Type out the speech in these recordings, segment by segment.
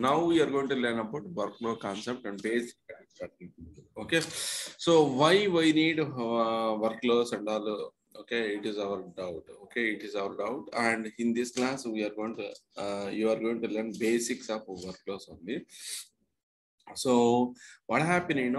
Now we are going to learn about workflow concept and basic. Okay, so why we need workflows and all. Okay, it is our doubt. Okay, it is our doubt, and in this class we are going to you are going to learn basics of workflows only. So what happened,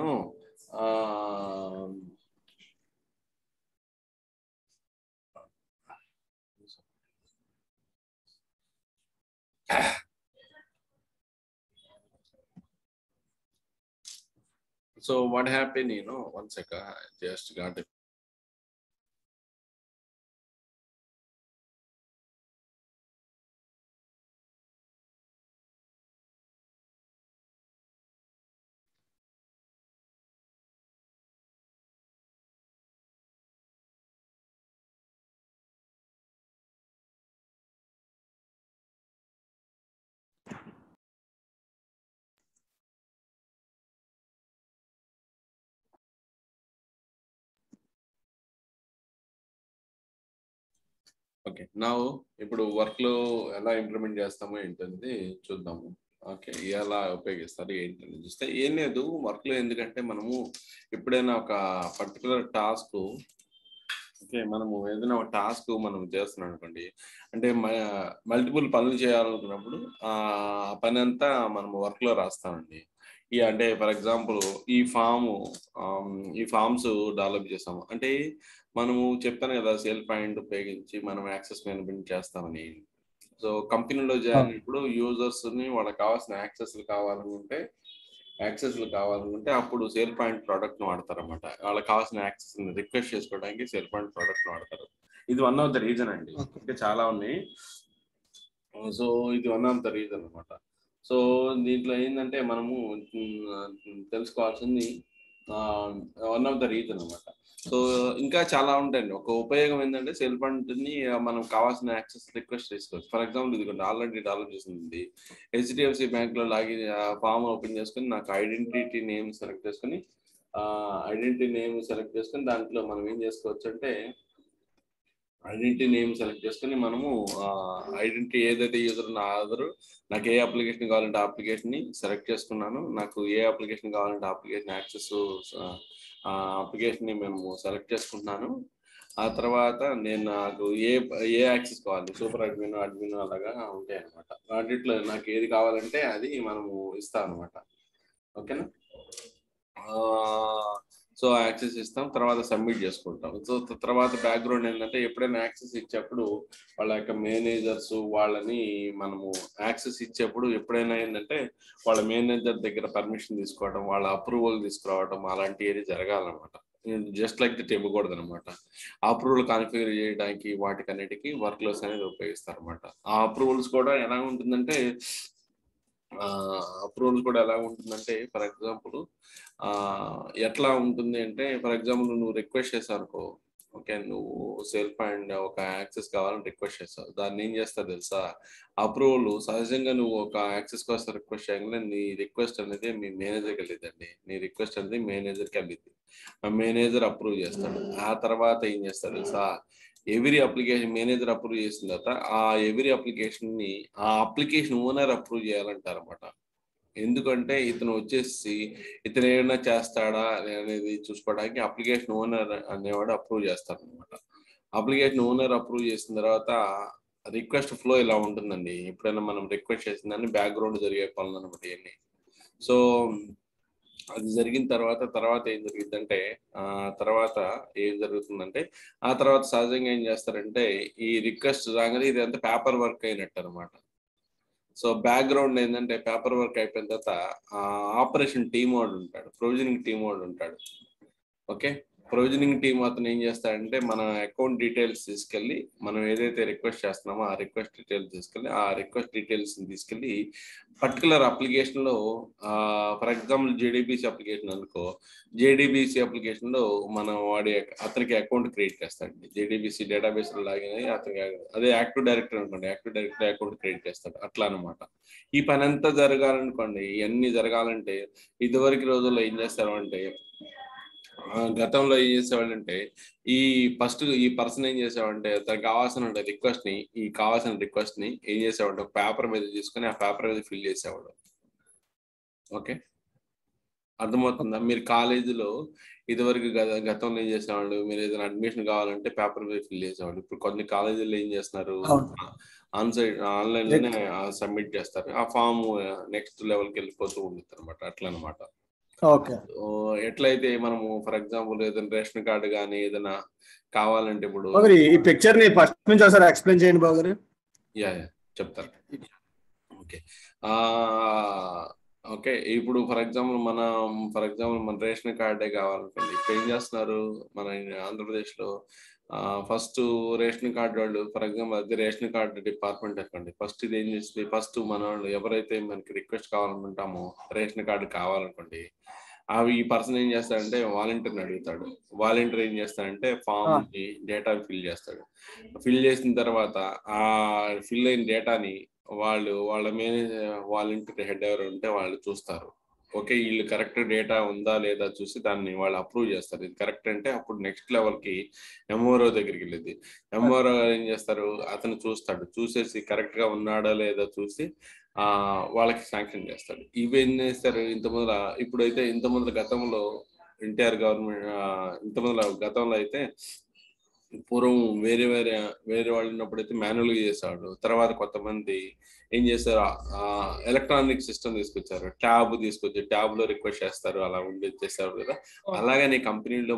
so what happened, one second, I just got it. Okay నా ఇప్పుడు work లో ఎలా implement చేస్తామో ఏంటనేది చూద్దాము. Okay, ఎలా ఉపయోగిస్తారు ఏంటని చూస్తే ఏం లేదు వర్క్ లో. ఎందుకంటే మనము ఎప్పుడైనా ఒక పర్టికులర్ టాస్క్, ఓకే, మనము ఏదైనా ఒక టాస్క్ మనం చేస్తున్నాం అనుకోండి, అంటే మల్టిపుల్ పనులు చేయాలనుకున్నప్పుడు ఆ పని అంతా మనము వర్క్ లో రాస్తామండి. అంటే ఫర్ ఎగ్జాంపుల్ ఈ ఫామ్స్ డెవలప్ చేస్తాము అంటే మనము చెప్తాను కదా, సేల్ పాయింట్ ఉపయోగించి మనం యాక్సెస్ మేనేజ్మెంట్ చేస్తామని. సో కంపెనీలో జాయిన్ అయినప్పుడు యూజర్స్ ని వాళ్ళకి కావాల్సిన యాక్సెస్లు కావాలనుకుంటే అప్పుడు సేల్ పాయింట్ ప్రోడక్ట్ ను వాడతారు అనమాట. వాళ్ళకి కావాల్సిన యాక్సెస్ రిక్వెస్ట్ చేసుకోవడానికి సేల్ పాయింట్ ప్రోడక్ట్ ను వాడతారు. ఇది వన్ ఆఫ్ ద రీజన్ అండి. అంటే చాలా ఉన్నాయి. సో ఇది వన్ ఆఫ్ ద రీజన్ అనమాట. సో దీంట్లో ఏంటంటే మనము తెలుసుకోవాల్సింది వన్ ఆఫ్ ద రీజన్ అనమాట. సో ఇంకా చాలా ఉంటాయండి. ఒక ఉపయోగం ఏంటంటే సేల్ పాయింట్ ని మనం కావాల్సిన యాక్సెస్ రిక్వెస్ట్ చేసుకోవచ్చు. ఫర్ ఎగ్జాంపుల్ ఇది ఆల్రెడీ డెవలప్ చేసింది. HDFC బ్యాంక్ లో లాగిన్ ఫామ్ ఓపెన్ చేసుకుని నాకు ఐడెంటిటీ నేమ్ సెలెక్ట్ చేసుకుని దాంట్లో మనం ఏం చేసుకోవచ్చు అంటే ఐడెంటిటీ నేమ్ సెలెక్ట్ చేసుకుని మనము ఐడెంటిటీ ఏదైతే యూజర్ నా ఆధారు, నాకు ఏ అప్లికేషన్ కావాలంటే ఆ అప్లికేషన్ ని సెలెక్ట్ చేసుకున్నాను. నాకు ఏ అప్లికేషన్ కావాలంటే అప్లికేషన్ యాక్సెస్ అప్లికేషన్ ని మేము సెలెక్ట్ చేసుకుంటున్నాను. ఆ తర్వాత నాకు ఏ యాక్సెస్ కావాలి, సూపర్ అడ్మిన్ అలాగా ఉంటాయి అనమాట. వాటిలో నాకు ఏది కావాలంటే అది మనము ఇస్తాం అనమాట. ఓకేనా? సో యాక్సెస్ ఇస్తాం, తర్వాత సబ్మిట్ చేసుకుంటాం. సో తర్వాత బ్యాక్గ్రౌండ్ ఏంటంటే ఎప్పుడైనా యాక్సెస్ ఇచ్చేప్పుడు వాళ్ళ యొక్క మేనేజర్స్ వాళ్ళని మనము యాక్సెస్ ఇచ్చేప్పుడు ఎప్పుడైనా ఏంటంటే వాళ్ళ మేనేజర్ దగ్గర పర్మిషన్ తీసుకోవడం, వాళ్ళ అప్రూవల్ తీసుకురావడం అలాంటివి జరగాలన్నమాట. జస్ట్ లైక్ దట్ ఇవ్వకూడదు అనమాట. ఆ అప్రూవల్ కాన్ఫిగర్ చేయడానికి వాటికన్నిటికీ వర్క్లోస్ అనేది ఉపయోగిస్తారు అనమాట. ఆ అప్రూవల్స్ కూడా ఎలా ఉంటుందంటే ఫర్ ఎగ్జాంపుల్ ఎట్లా ఉంటుంది అంటే, ఫర్ ఎగ్జాంపుల్ నువ్వు రిక్వెస్ట్ చేసావు అనుకో, ఓకే, నువ్వు సేల్ పాయింట్ ఒక యాక్సెస్ కావాలని రిక్వెస్ట్ చేస్తావు. దాన్ని ఏం చేస్తావు తెలుసా? అప్రూవల్ సహజంగా నువ్వు ఒక యాక్సెస్ కోసం రిక్వెస్ట్ చేయగానే నీ రిక్వెస్ట్ అనేది మీ మేనేజర్కి వెళ్ళిద్దండి. నీ రిక్వెస్ట్ అనేది మేనేజర్కి వెళ్ళిద్ది. ఆ మేనేజర్ అప్రూవ్ చేస్తాడు. ఆ తర్వాత ఏం చేస్తాడు తెలుసా? ఎవ్రీ అప్లికేషన్ మేనేజర్ అప్రూవ్ చేసిన తర్వాత ఆ ఎవ్రీ అప్లికేషన్ ని ఆ అప్లికేషన్ ఓనర్ అప్రూవ్ చేయాలంటారు అనమాట. ఎందుకంటే ఇతను ఏమైనా చేస్తాడా అనేది చూసుకోవడానికి అప్లికేషన్ ఓనర్ అనేవాడు అప్రూవ్ చేస్తాడు అనమాట. అప్లికేషన్ ఓనర్ అప్రూవ్ చేసిన తర్వాత రిక్వెస్ట్ ఫ్లో ఇలా ఉంటుందండి. ఎప్పుడైనా మనం రిక్వెస్ట్ చేసిందని బ్యాక్గ్రౌండ్ జరిగే పనులు అనమాట ఇవన్నీ. సో అది జరిగిన తర్వాత ఏం జరిగిందంటే ఆ తర్వాత సహజంగా ఏం చేస్తారంటే ఈ రిక్వెస్ట్ రాగానే ఇది అంతా పేపర్ వర్క్ అయినట్టు అనమాట. సో బ్యాక్గ్రౌండ్ ఏంటంటే పేపర్ వర్క్ అయిపోయిన తర్వాత ఆపరేషన్ టీమ్ వాడు ఉంటాడు, ప్రొవిజనింగ్ టీమ్ వాడు ఉంటాడు. ఓకే, ప్రొవిజనింగ్ టీమ్ అతను ఏం చేస్తాడంటే మన అకౌంట్ డీటెయిల్స్ తీసుకెళ్ళి, మనం ఏదైతే రిక్వెస్ట్ చేస్తున్నామో ఆ రిక్వెస్ట్ డీటెయిల్స్ తీసుకెళ్ళి పర్టికులర్ అప్లికేషన్లో, ఫర్ ఎగ్జాంపుల్ JDBC అప్లికేషన్ అనుకో, JDBC అప్లికేషన్లో మనం అతనికి అకౌంట్ క్రియేట్ చేస్తాడు. JDBC డేటాబేస్ లాగిన్ అయ్యి అతనికి, అదే యాక్టివ్ డైరెక్టర్ అనుకోండి, యాక్టివ్ డైరెక్టర్ అకౌంట్ క్రియేట్ చేస్తాడు. అట్లా అనమాట. ఈ పని అంతా జరగాలనుకోండి, ఇవన్నీ జరగాలంటే ఇదివరకు రోజుల్లో ఏం చేస్తారు అంటే, గతంలో ఏం చేసేవాళ్ళంటే ఈ పర్సన్ ఏం చేసేవాడంటే తనకు కావాల్సిన రిక్వెస్ట్ ని ఏం చేసేవాడు, ఒక పేపర్ మీద తీసుకొని ఆ పేపర్ మీద ఫిల్ చేసేవాడు. ఓకే, అర్థమవుతుందా? మీరు కాలేజీలో ఇదివరకు గతంలో ఏం చేసేవాళ్ళు, మీరు ఏదైనా అడ్మిషన్ కావాలంటే పేపర్ మీద ఫిల్ చేసేవాళ్ళు. ఇప్పుడు కొన్ని కాలేజీల్లో ఏం చేస్తున్నారు, ఆన్లైన్లోనే సబ్మిట్ చేస్తారు. ఆ ఫామ్ నెక్స్ట్ లెవెల్కి వెళ్ళిపోతూ ఉంటుంది అనమాట. అట్లా అనమాట. ఎట్లయితే మనము ఫర్ ఎగ్జాంపుల్ ఏదైనా రేషన్ కార్డు కానీ ఏదైనా కావాలంటే ఇప్పుడు ఈ పిక్చర్ ని ఫస్ట్ నుంచి ఒకసారి ఎక్స్ప్లెయిన్ చేయండి బాబు గారు. యా చెప్తాను. ఓకే ఓకే, ఇప్పుడు ఫర్ ఎగ్జాంపుల్ మన రేషన్ కార్డే కావాలనుకోండి. ఇప్పుడు ఏం చేస్తున్నారు మన ఆంధ్రప్రదేశ్లో, ఫస్ట్ రేషన్ కార్డు వాళ్ళు, ఫర్ ఎగ్జాంపుల్ అది రేషన్ కార్డు డిపార్ట్మెంట్ అనుకోండి. ఫస్ట్ ఇది ఏం చేస్తుంది, ఫస్ట్ మన వాళ్ళు ఎవరైతే మనకి రిక్వెస్ట్ కావాలనుకుంటామో రేషన్ కార్డు కావాలనుకోండి, ఈ పర్సన్ ఏం చేస్తాడంటే వాలంటీర్ని అడుగుతాడు. వాలంటీర్ ఏం చేస్తాడంటే ఫామ్ ని డేటా ఫిల్ చేస్తాడు. ఫిల్ చేసిన తర్వాత ఆ ఫిల్ అయిన డేటాని వాళ్ళ మేనేజర్ వాలంటీర్ హెడ్ ఎవరు ఉంటే వాళ్ళు చూస్తారు. ఓకే, వీళ్ళు కరెక్ట్ డేటా ఉందా లేదా చూసి దాన్ని వాళ్ళు అప్రూవ్ చేస్తారు. ఇది కరెక్ట్ అంటే అప్పుడు నెక్స్ట్ లెవెల్కి ఎంఓఆర్ఓ దగ్గరికి వెళ్ళింది. ఎంఓఆర్ఓ ఏం చేస్తారు, అతను చూస్తాడు. చూసేసి కరెక్ట్గా ఉన్నాడా లేదా చూసి వాళ్ళకి శాంక్షన్ చేస్తాడు. ఇవి ఏం చేస్తారు ఇంత ముందర గతంలో ఎన్టీఆర్ గవర్నమెంట్, గతంలో అయితే పూర్వం వేరే వాళ్ళు ఉన్నప్పుడు అయితే మాన్యువల్గా చేసేవాడు. తర్వాత కొంతమంది ఏం చేస్తారు, ఎలక్ట్రానిక్ సిస్టమ్ తీసుకొచ్చారు. ట్యాబ్ తీసుకొచ్చి ట్యాబ్ లో రిక్వెస్ట్ చేస్తారు, అలా ఉండేది చేస్తారు కదా. అలాగనే కంపెనీలో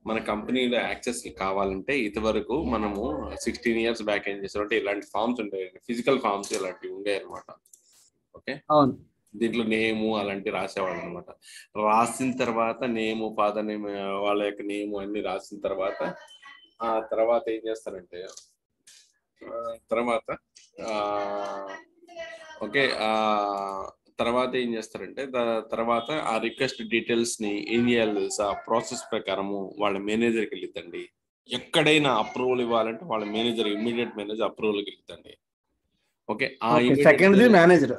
మన కంపెనీలో యాక్సెస్ కావాలంటే ఇదివరకు మనము 16 years బ్యాక్ ఏం చేస్తారంటే ఇలాంటి ఫామ్స్ ఉంటాయి, ఫిజికల్ ఫామ్స్ ఇలాంటివి ఉండేవి అనమాట. ఓకే, దీంట్లో నేము అలాంటివి రాసేవాళ్ళు అనమాట. రాసిన తర్వాత నేము, ఫాదర్ నేమ్, వాళ్ళ యొక్క నేము అన్ని రాసిన తర్వాత తర్వాత ఏం చేస్తారంటే తర్వాత ఏం చేస్తారంటే తర్వాత ఆ రిక్వెస్ట్ డీటెయిల్స్ ని ఏం చేయాలి తెలుసా, ప్రాసెస్ ప్రకారము వాళ్ళ మేనేజర్కి వెళ్ళిద్దండి. ఎక్కడైనా అప్రూవల్ ఇవ్వాలంటే వాళ్ళ మేనేజర్, ఇమ్మీడియట్ మేనేజర్ అప్రూవల్కి వెళ్ళిద్దండి. ఓకే, మేనేజర్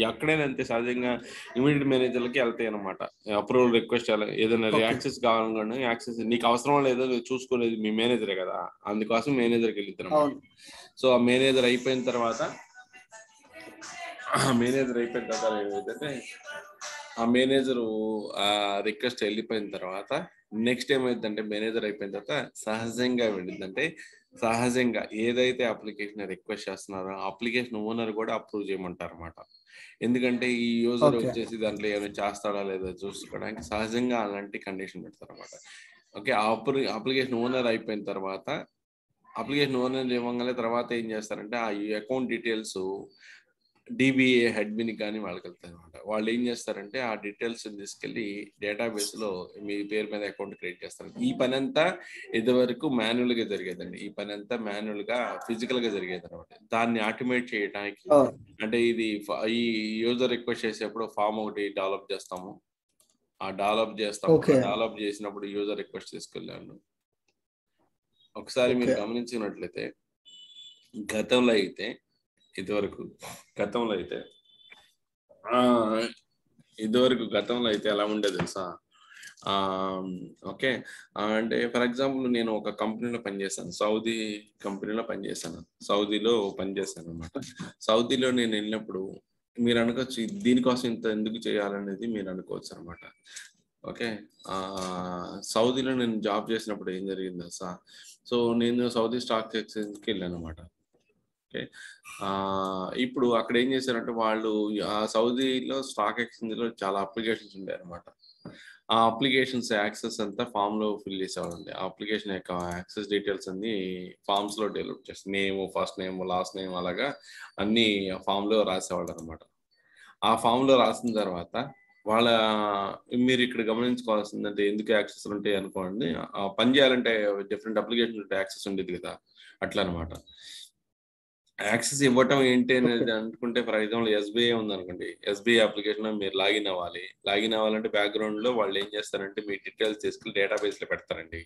ఎక్కడైనా అంతే సహజంగా ఇమీడియట్ మేనేజర్లకి వెళ్తాయి అనమాట అప్రూవల్ రిక్వెస్ట్. ఏదైనా యాక్సెస్ కావాలనుకోండి, యాక్సెస్ నీకు అవసరం లేదో చూసుకునేది మీ మేనేజరే కదా, అందుకోసం మేనేజర్కి వెళ్ళిద్దాం. సో ఆ మేనేజర్ అయిపోయిన తర్వాత ఏమైందంటే ఆ మేనేజరు ఆ రిక్వెస్ట్ వెళ్ళిపోయిన తర్వాత నెక్స్ట్ ఏమైందంటే మేనేజర్ అయిపోయిన తర్వాత సహజంగా ఏదైతే అప్లికేషన్ రిక్వెస్ట్ చేస్తున్నారో అప్లికేషన్ ఓనర్ కూడా అప్రూవ్ చేయమంటారు అనమాట. ఎందుకంటే ఈ యూజర్ వచ్చేసి దాంట్లో ఏమైనా చేస్తాడా లేదా చూసుకోవడానికి సహజంగా అలాంటి కండిషన్ పెడతారు అనమాట. ఓకే, అప్లికేషన్ ఓనర్ అయిపోయిన తర్వాత అప్లికేషన్ ఓనర్ ఇవ్వగానే తర్వాత ఏం చేస్తారంటే ఆ అకౌంట్ డీటెయిల్స్ డిబిఏ హెడ్మిన్ కానీ వాళ్ళకి వెళ్తాయి అనమాట. వాళ్ళు ఏం చేస్తారంటే ఆ డీటెయిల్స్ తీసుకెళ్లి డేటాబేస్ లో మీ పేరు మీద అకౌంట్ క్రియేట్ చేస్తారు. ఈ పని అంతా ఇదివరకు మాన్యువల్ గా జరిగేదండి. ఈ పని అంతా మాన్యువల్ గా ఫిజికల్ గా జరిగేది అనమాట. దాన్ని ఆటోమేట్ చేయడానికి అంటే ఈ యూజర్ రిక్వెస్ట్ చేసేప్పుడు ఫామ్ ఒకటి డెవలప్ చేస్తాము. డెవలప్ చేసినప్పుడు యూజర్ రిక్వెస్ట్ తీసుకెళ్ళాను. ఒకసారి మీరు గమనించినట్లయితే గతంలో అయితే ఎలా ఉండేది తెలుసా, ఓకే, అంటే ఫర్ ఎగ్జాంపుల్ నేను ఒక కంపెనీలో పనిచేశాను, సౌదీ కంపెనీలో పనిచేశాను, సౌదీలో పనిచేశాను అనమాట. సౌదీలో నేను వెళ్ళినప్పుడు మీరు అనుకోవచ్చు దీనికోసం ఇంత ఎందుకు చేయాలనేది మీరు అనుకోవచ్చు అనమాట. ఓకే, సౌదీలో నేను జాబ్ చేసినప్పుడు ఏం జరిగింది తెలుసా, సో నేను సౌదీ స్టాక్ ఎక్స్చేంజ్కి వెళ్ళాను అనమాట. ఓకే, ఇప్పుడు అక్కడ ఏం చేశారంటే వాళ్ళు ఆ సౌదీలో స్టాక్ ఎక్స్చేంజ్ లో చాలా అప్లికేషన్స్ ఉంటాయి అనమాట. ఆ అప్లికేషన్స్ యాక్సెస్ అంతా ఫామ్ లో ఫిల్ చేసేవాళ్ళండి. ఆ అప్లికేషన్ యొక్క యాక్సెస్ డీటెయిల్స్ అన్ని ఫామ్స్ లో డెవలప్ చేస్తారు. Name, first name, last name అలాగా అన్ని ఫామ్ లో రాసేవాళ్ళు అనమాట. ఆ ఫామ్ లో రాసిన తర్వాత మీరు ఇక్కడ గమనించుకోవాల్సిందంటే ఎందుకు యాక్సెస్ ఉంటాయి అనుకోండి, పని చేయాలంటే డిఫరెంట్ అప్లికేషన్ యాక్సెస్ ఉండేది కదా, అట్లా అనమాట. యాక్సెస్ ఇవ్వటం ఏంటి అనేది అనుకుంటే ఫర్ ఎగ్జాంపుల్ ఎస్బీఐ ఉందనుకోండి, ఎస్బీఐ అప్లికేషన్ మీరు లాగిన్ అవ్వాలంటే బ్యాక్గ్రౌండ్ లో వాళ్ళు ఏం చేస్తారంటే మీ డీటెయిల్స్ తీసుకుని డేటాబేస్ లో పెడతారండి.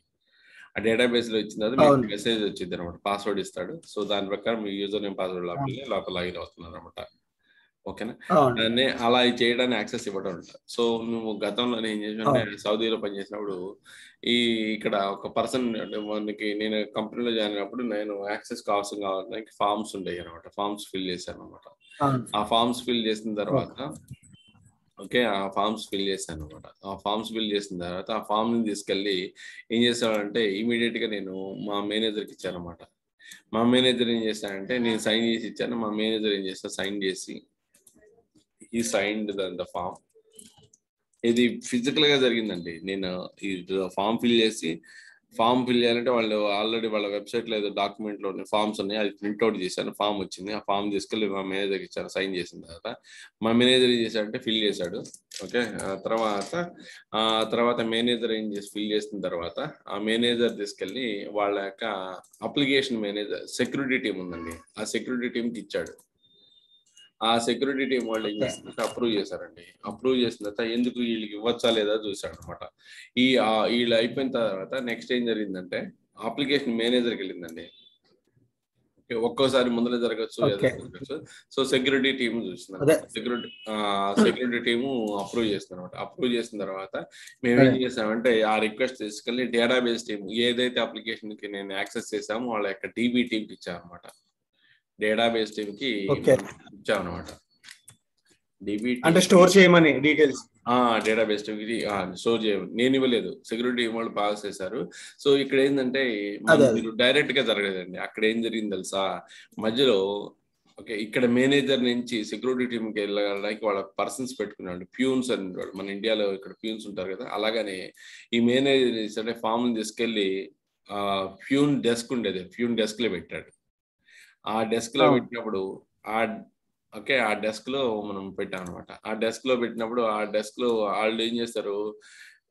ఆ డేటాబేస్ లో ఇచ్చిన తర్వాత మీకు మెసేజ్ వచ్చింది అనమాట, పాస్వర్డ్ ఇస్తాడు. సో దాని ప్రకారం మీ యూజర్ నేమ్ పాస్వర్డ్ లోపల లాగిన్ అవుతున్నారు అనమాట. ఓకేనా, అలా చేయడానికి యాక్సెస్ ఇవ్వడం ఉంటుంది. సో నువ్వు గతంలో ఏం చేసానంటే సౌదీలో పనిచేసినప్పుడు ఇక్కడ ఒక పర్సన్ మనకి నేను కంపెనీలో జాయిన్ అయినప్పుడు నేను యాక్సెస్ కావాలని ఫామ్స్ ఉండేవి అనమాట. ఫామ్స్ ఫిల్ చేశాను అనమాట. ఆ ఫామ్స్ ఫిల్ చేసిన తర్వాత ఓకే, ఆ ఫామ్స్ ఫిల్ చేశాను అనమాట. ఆ ఫామ్స్ ఫిల్ చేసిన తర్వాత ఆ ఫామ్ ని తీసుకెళ్ళి ఏం చేశాడంటే ఇమీడియట్ గా నేను మా మేనేజర్కి ఇచ్చాను అనమాట. మా మేనేజర్ ఏం చేశాడంటే నేను సైన్ చేసి ఇచ్చాను. మా మేనేజర్ ఏం చేస్తా సైన్ చేసి ఈ సైన్డ్ ద ఫామ్. ఇది ఫిజికల్ గా జరిగిందండి. నేను ఈ ఫామ్ ఫిల్ చేయాలంటే వాళ్ళు ఆల్రెడీ వాళ్ళ వెబ్సైట్ లో ఏదో డాక్యుమెంట్ లో ఫామ్స్ ఉన్నాయి, అది ప్రింట్అవుట్ చేశాను. ఫామ్ వచ్చింది, ఆ ఫామ్ తీసుకెళ్ళి మా మేనేజర్కి ఇచ్చాను. సైన్ చేసిన తర్వాత మా మేనేజర్ ఏం చేశాడంటే ఫిల్ చేశాడు. ఓకే, తర్వాత మేనేజర్ ఏం చేసి ఫిల్ చేసిన తర్వాత ఆ మేనేజర్ తీసుకెళ్ళి వాళ్ళ యొక్క అప్లికేషన్ మేనేజర్ సెక్యూరిటీ టీం ఉందండి, ఆ సెక్యూరిటీ టీంకి ఇచ్చాడు. ఆ సెక్యూరిటీ టీం వాళ్ళు ఏం చేస్తారంటే అప్రూవ్ చేశారండి. అప్రూవ్ చేసిన తర్వాత ఎందుకు వీళ్ళకి ఇవ్వచ్చా లేదా చూశాడు అనమాట. వీళ్ళు అయిపోయిన తర్వాత నెక్స్ట్ ఏం జరిగిందంటే అప్లికేషన్ మేనేజర్కి వెళ్ళిందండి. ఒక్కోసారి ముందర జరగచ్చు, ఏదో జరగచ్చు. సో సెక్యూరిటీ టీమ్ చూస్తుంది అనమాట. సెక్యూరిటీ టీము అప్రూవ్ చేస్తుంది అనమాట. అప్రూవ్ చేసిన తర్వాత మేము ఏం చేసామంటే ఆ రిక్వెస్ట్ తీసుకెళ్ళి డేటాబేస్ టీమ్ ఏదైతే అప్లికేషన్ కి నేను యాక్సెస్ చేసామో వాళ్ళ యొక్క DB టీంకి ఇచ్చామన్నమాట. డేటాబేస్ టీమ్ కి ఇచ్చామన్నమాట. DB అంటే స్టోర్ చేయమని డీటెయిల్స్. డేటాబేస్ టీమ్కి స్టోర్ చేయమని నేను ఇవ్వలేదు, సెక్యూరిటీ టీం వాళ్ళు పాస్ చేశారు. సో ఇక్కడ ఏంటంటే మీరు డైరెక్ట్ గా జరగలేదండి. అక్కడ ఏం జరిగింది తెలుసా, మధ్యలో ఓకే ఇక్కడ మేనేజర్ నుంచి సెక్యూరిటీ టీంకి వెళ్ళడానికి వాళ్ళ పర్సన్స్ పెట్టుకున్నాడు, ప్యూన్స్ అని. మన ఇండియాలో ఇక్కడ ప్యూన్స్ ఉంటారు కదా, అలాగనే ఈ మేనేజర్ అంటే ఫామ్ తీసుకెళ్లి ప్యూన్ డెస్క్ ఉండేది, ప్యూన్ డెస్క్ లో పెట్టాడు. ఆ డెస్క్ లో పెట్టినప్పుడు ఆ డెస్క్ లో మనం పెట్టాం అనమాట. ఆ డెస్క్ లో పెట్టినప్పుడు ఆ డెస్క్ లో వాళ్ళు ఏం చేస్తారు,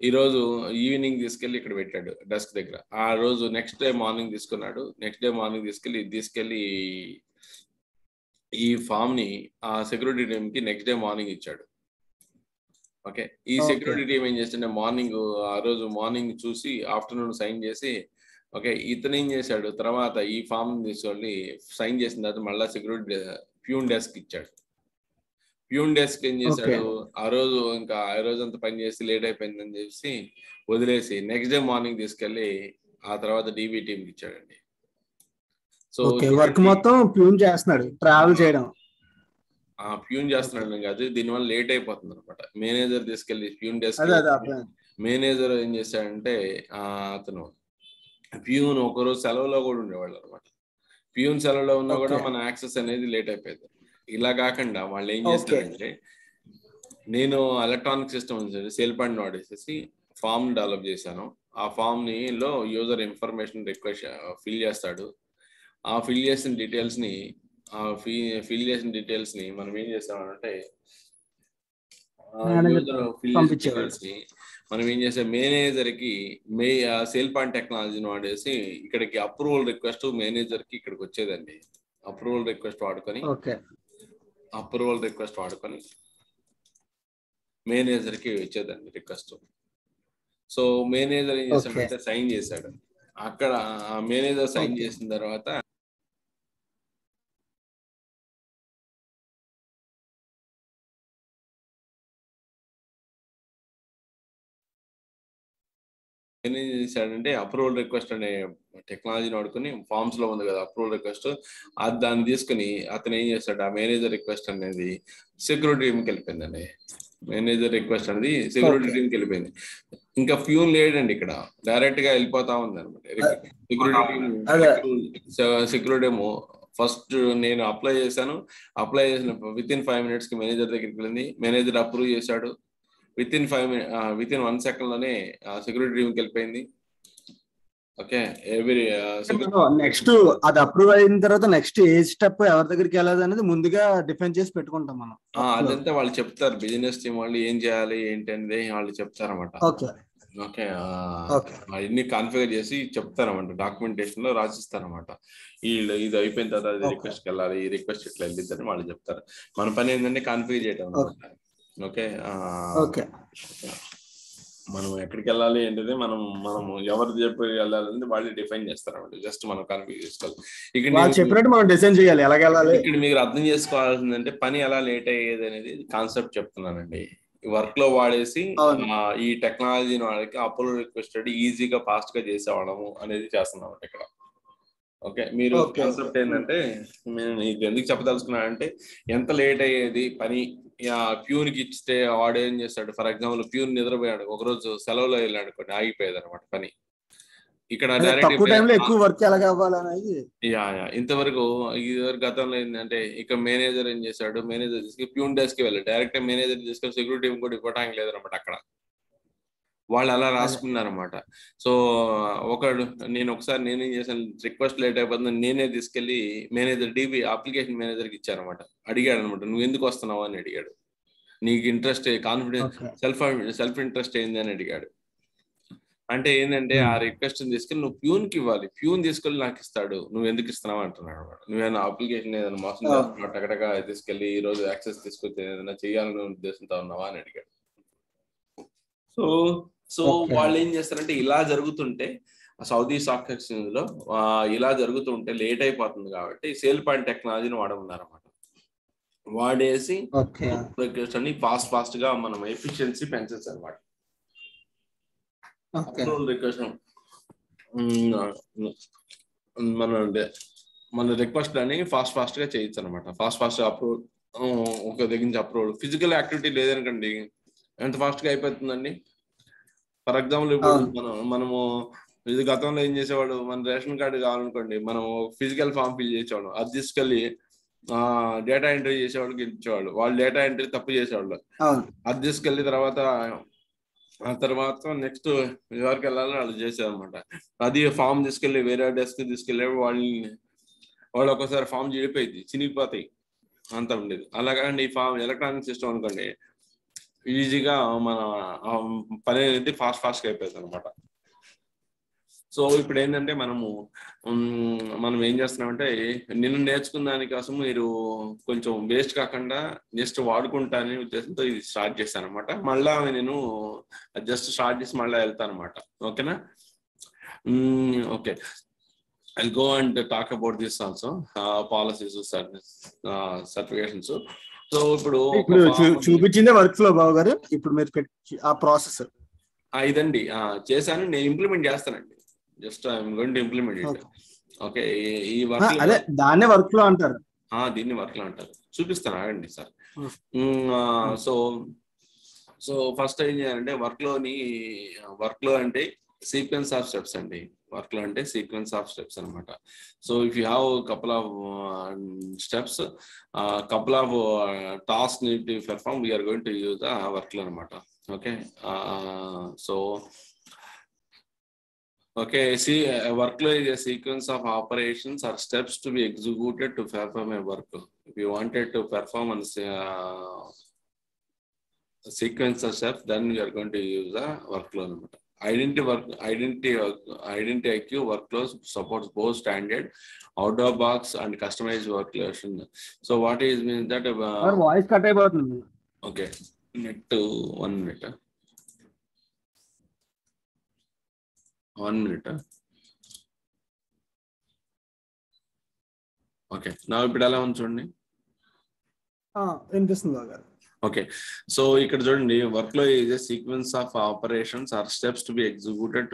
ఈ రోజు ఈవినింగ్ తీసుకెళ్లి ఇక్కడ పెట్టాడు డెస్క్ దగ్గర. ఆ రోజు నెక్స్ట్ డే మార్నింగ్ తీసుకున్నాడు. నెక్స్ట్ డే మార్నింగ్ తీసుకెళ్లి ఈ ఫామ్ ని ఆ సెక్యూరిటీ టీమ్ కి నెక్స్ట్ డే మార్నింగ్ ఇచ్చాడు. ఓకే, ఈ సెక్యూరిటీ టీమ్ ఏం చేస్తుంటే ఆ రోజు మార్నింగ్ చూసి ఆఫ్టర్నూన్ సైన్ చేసి ఓకే ఇతను ఏం చేశాడు, తర్వాత ఈ ఫామ్ తీసుకొని సైన్ చేసిన తర్వాత మళ్ళీ సెక్యూరిటీ ప్యూన్ డెస్క్ ఇచ్చాడు. ప్యూన్ డెస్క్ ఏం చేశాడు, ఆ రోజు అంతా పని చేసి లేట్ అయిపోయిందని చెప్పి వదిలేసి నెక్స్ట్ డే మార్నింగ్ తీసుకెళ్లి ఆ తర్వాత DB టీంకి ఇచ్చాడండి. సో వర్క్ మొత్తం ప్యూన్ చేస్తున్నాడు, ట్రావెల్ చేయడం. ప్యూన్ చేస్తున్నాడు కాదు, దీనివల్ల లేట్ అయిపోతుంది అనమాట. మేనేజర్ తీసుకెళ్లి ప్యూన్ డెస్క్ మేనేజర్ ఏం చేశాడంటే అతను ప్యూన్ ఒకరోజు సెలవులో కూడా ఉండేవాళ్ళు అనమాట. ప్యూన్ సెలవులో ఉన్నా కూడా మన యాక్సెస్ అనేది లేట్ అయిపోయింది. ఇలా కాకుండా వాళ్ళు ఏం చేస్తారంటే నేను ఎలక్ట్రానిక్ సిస్టమ్ సేల్ పాయింట్ వాడేసేసి ఫామ్ డెవలప్ చేశాను. ఆ ఫామ్ లో యూజర్ ఇన్ఫర్మేషన్ రిక్వెస్ట్ ఫిల్ చేస్తాడు. ఆ ఫిల్ చేసిన డీటెయిల్స్ ని మనం ఏం చేస్తామంటే యూజర్ ఫిల్ చేసిన డీటెయిల్స్ ని మనం ఏం చేసాం మేనేజర్ కి సేల్ పాయింట్ టెక్నాలజీని వాడేసి ఇక్కడికి అప్రూవల్ రిక్వెస్ట్ మేనేజర్ కి ఇక్కడికి వచ్చేదండి. అప్రూవల్ రిక్వెస్ట్ వాడుకొని మేనేజర్ కి వచ్చేదండి రిక్వెస్ట్. సో మేనేజర్ ఏం చేశాడంటే సైన్ చేశాడు. అక్కడ మేనేజర్ సైన్ చేసిన తర్వాత ఏం చేశాడంటే అప్రూవల్ రిక్వెస్ట్ అనే టెక్నాలజీని వాడుకొని ఫామ్స్ లో ఉంది కదా అప్రూవల్ రిక్వెస్ట్, దాన్ని తీసుకుని అతను ఏం చేశాడు, ఆ మేనేజర్ రిక్వెస్ట్ అనేది సెక్యూరిటీ టీంకి వెళ్ళిపోయిందండి. మేనేజర్ రిక్వెస్ట్ అనేది సెక్యూరిటీ టీంకి వెళ్ళిపోయింది. ఇంకా ప్యూన్ లేడండి, ఇక్కడ డైరెక్ట్ గా వెళ్ళిపోతా ఉంది అనమాట. సెక్యూరిటీ ఏమో ఫస్ట్ నేను అప్లై చేసిన విత్ ఇన్ 5 minutes కి మేనేజర్ దగ్గరికి వెళ్ళింది. మేనేజర్ అప్రూవ్ చేశాడు. విత్ ఇన్ 1 second లోనే సెక్యూరిటీ టీంకి వెళ్ళిపోయింది. ఓకే, నెక్స్ట్ అది అప్రూవ్ అయిన తర్వాత నెక్స్ట్ ఏ స్టెప్ ఎవరి దగ్గరికి వెళ్ళాలి అనేది ముందుగా డిఫైన్ చేసి పెట్టుకుంటాం మనం. అదంతా వాళ్ళు చెప్తారు, బిజినెస్ టీం వాళ్ళు ఏం చేయాలి ఏంటి అనేది వాళ్ళు చెప్తారన్నమాట. ఓకే, అవన్నీ కాన్ఫిగర్ చేసి చెప్తారన్నమాట, డాక్యుమెంటేషన్ లో రాసిస్తారన్నమాట. వీళ్ళు ఇది అయిపోయిన తర్వాత రిక్వెస్ట్ వెళ్ళాలి, ఈ రిక్వెస్ట్ ఇట్లా వెళ్ళిద్దని వాళ్ళు చెప్తారు. మన పని ఏంటంటే కాన్ఫిగర్ చేయడం అనమాట. ఓకే, మనం ఎక్కడికి వెళ్ళాలి ఏంటిది మనం ఎవరు చెప్పి వెళ్ళాలని వాళ్ళు డిఫైన్ చేస్తారన్నమాట. జస్ట్ మనం కాన్ఫిగర్ చేసుకోవాలి. ఇక్కడ మనం డిజైన్ చేయాలి ఎలా వెళ్ళాలి. ఇక్కడ మీరు అర్థం చేసుకోవాల్సిందంటే పని ఎలా లేట్ అయ్యేది అనేది కాన్సెప్ట్ చెప్తున్నానండి. వర్క్ లో వాడేసి ఈ టెక్నాలజీని వాడికి అప్రూవల్ రిక్వెస్ట్ ఈజీగా ఫాస్ట్ గా చేసేవాళ్ళము అనేది చేస్తున్నాం ఇక్కడ. ఓకే, మీరు కాన్సెప్ట్ ఏంటంటే నేను ఇది ఎందుకు చెప్పదలుచుకున్నా అంటే ఎంత లేట్ అయ్యేది పని ప్యూన్కి ఇస్తే వాడు ఏం చేస్తాడు. ఫర్ ఎగ్జాంపుల్ ప్యూన్ నిద్రపోయాడు, ఒకరోజు సెలవులో వెళ్ళాడు అనుకోండి, ఆగిపోయేది అనమాట పని. ఇక్కడ డైరెక్ట్ ఎక్కువ వర్క్ ఎలాగ అవ్వాలనేది ఇంతవరకు గతంలో ఏంటంటే ఇక మేనేజర్ ఏం చేశాడు, మేనేజర్ తీసుకుని ప్యూన్ డెస్క్ కి వెళ్ళాడు, డైరెక్ట్ మేనేజర్ తీసుకొని సెక్యూరిటీ కూడా ఇవ్వడానికి లేదనమాట. అక్కడ వాళ్ళు అలా రాసుకున్నారనమాట. సో నేను ఒకసారి నేనేం చేశాను, రిక్వెస్ట్ లేట్ అయిపోతుంది, నేనే తీసుకెళ్లి మేనేజర్ డిబి అప్లికేషన్ మేనేజర్కి ఇచ్చానమాట. అడిగాడు అనమాట, నువ్వు ఎందుకు వస్తున్నావు అని అడిగాడు. నీకు ఇంట్రెస్ట్ కాన్ఫిడెన్స్ సెల్ఫ్ ఇంట్రెస్ట్ ఏంది అని అడిగాడు. అంటే ఏంటంటే ఆ రిక్వెస్ట్ తీసుకెళ్ళి నువ్వు ప్యూన్కి ఇవ్వాలి, ప్యూన్ తీసుకెళ్ళి నాకు ఇస్తాడు, నువ్వు ఎందుకు ఇస్తున్నావు అంటున్నాడు అనమాట. నువ్వేనా అప్లికేషన్ ఏదైనా మోసం చేస్తున్నావు, టగటగా తీసుకెళ్ళి ఈ రోజు యాక్సెస్ తీసుకొచ్చి ఏదైనా చేయాలనే ఉద్దేశంతో ఉన్నావా అని అడిగాడు. సో వాళ్ళు ఏం చేస్తారంటే ఇలా జరుగుతుంటే సౌదీ స్టాక్ ఎక్స్చేంజ్ లో ఇలా జరుగుతుంటే లేట్ అయిపోతుంది కాబట్టి సేల్ పాయింట్ టెక్నాలజీని వాడమన్నారన్నమాట. వాడేసి రిక్వెస్ట్ అని ఫాస్ట్ గా మనం ఎఫిషియన్సీ పెంచచ్చు అనమాట. రిక్వెస్ట్ మన రిక్వెస్ట్ అని ఫాస్ట్ గా చేయొచ్చు అనమాట. ఫాస్ట్ గా అప్రూవ్, ఒక దగ్గర నుంచి అప్రూవ్. ఫిజికల్ యాక్టివిటీ లేదనుకోండి ఎంత ఫాస్ట్ గా అయిపోతుందండి. ఫర్ ఎగ్జాంపుల్ ఇప్పుడు మనము ఇది గతంలో ఏం చేసేవాడు, మన రేషన్ కార్డు కావాలనుకోండి మనం ఫిజికల్ ఫామ్ ఫిల్ చేసేవాడు, అది తీసుకెళ్ళి డేటా ఎంట్రీ చేసేవాళ్ళకి ఇచ్చేవాళ్ళు, వాళ్ళు డేటా ఎంట్రీ తప్పు చేసేవాళ్ళు, అది తీసుకెళ్ళి తర్వాత నెక్స్ట్ ఎవరికి వెళ్ళాలో వాళ్ళు చేసేది అనమాట. అది ఫామ్ తీసుకెళ్ళి వేరే డెస్క్ తీసుకెళ్ళి వాళ్ళు ఒకసారి ఫామ్ చెడిపోయింది, చినిగిపోతాయి అంతా ఉండేది. అలాగండి ఈ ఫామ్ ఎలక్ట్రానిక్ సిస్టమ్ అనుకోండి ఈజీగా మన పని అనేది ఫాస్ట్ గా అయిపోతుంది అనమాట. సో ఇప్పుడు ఏంటంటే మనం ఏం చేస్తున్నామంటే నిన్ను నేర్చుకున్న దానికోసం మీరు కొంచెం వేస్ట్ కాకుండా జస్ట్ వాడుకుంటానని ఉద్దేశంతో ఇది స్టార్ట్ చేశాను అనమాట. మళ్ళా నేను జస్ట్ స్టార్ట్ చేసి మళ్ళీ వెళ్తాను అనమాట. ఓకేనా? Okay, I'll go and talk about this also, policies, certifications. So ఇప్పుడు చూపించిందే వర్క్ ఫ్లో బాబు గారు, ఇప్పుడు మీరు ఆ ప్రాసెస్ ఇదండి చేశాను, నేను ఇంప్లిమెంట్ చేస్తానండి. Just I'm going to implement it. Okay, ఈ వర్క్ దాన్నే వర్క్ ఫ్లో అంటారు, దీన్ని వర్క్ లో అంటారు. చూపిస్తాను ఆగండి సార్. సో ఫస్ట్ ఏం చేయాలంటే వర్క్ లో అంటే సీక్వెన్స్ ఆఫ్ స్టెప్స్ అండి. వర్క్ లో అంటే సీక్వెన్స్ ఆఫ్ స్టెప్స్ అనమాట. So if you have couple of steps, couple of task need to perform, we're going to use the workflow అనమాట. So, సో okay, see, a workflow is a sequence of operations or steps to be executed to perform a work. If you wanted to perform on a sequence of steps, then you are going to use a workflow. Identity IQ workflows supports both standard, out of box and customized workflows. So what is means that voice cut అయిపోతుంది. Okay, net 1 minute. 1 minute. Okay, నా ఇప్పుడు ఎలా ఉంది చూడండి. వినిపిస్తుంది. Okay, so ఇక్కడ చూడండి, workflow is a sequence of operations or steps to be executed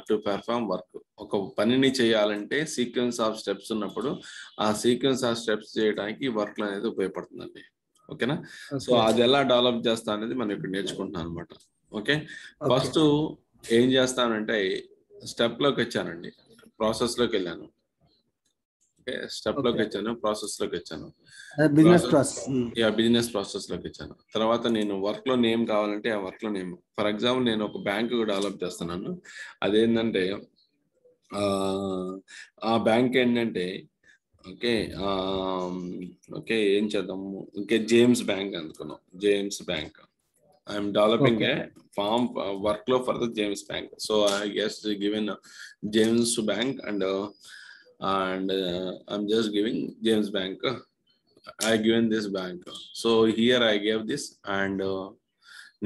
to perform work. ఒక పనిని చేయాలంటే సీక్వెన్స్ ఆఫ్ స్టెప్స్ ఉన్నప్పుడు ఆ సీక్వెన్స్ ఆఫ్ స్టెప్స్ చేయడానికి వర్క్ లో అనేది ఉపయోగపడుతుందండి. ఓకేనా? సో అది ఎలా డెవలప్ చేస్తా అనేది మనం ఇక్కడ నేర్చుకుంటున్నాం అనమాట. ఓకే, ఫస్ట్ ఏం చేస్తానంటే స్టెప్ లోకి వచ్చానండి, ప్రాసెస్ లోకి వెళ్ళాను. ఓకే, స్టెప్ లోకి వచ్చాను, ప్రాసెస్ లోకి వచ్చాను, బిజినెస్ ప్రాసెస్ లోకి వచ్చాను. తర్వాత నేను వర్క్ లో నేమ్ కావాలంటే ఆ వర్క్ లో నేమ్, ఫర్ ఎగ్జాంపుల్ నేను ఒక బ్యాంక్ డెవలప్ చేస్తున్నాను. అదేంటంటే ఆ బ్యాంక్ ఏంటంటే ఓకే ఏం చేద్దాము, ఇంకే జేమ్స్ బ్యాంక్ అనుకున్నాం. James bank, I'm developing a farm workflow for the James Bank. So I guess given James Bank and I'm just giving James Bank. I given this bank. So here I gave this and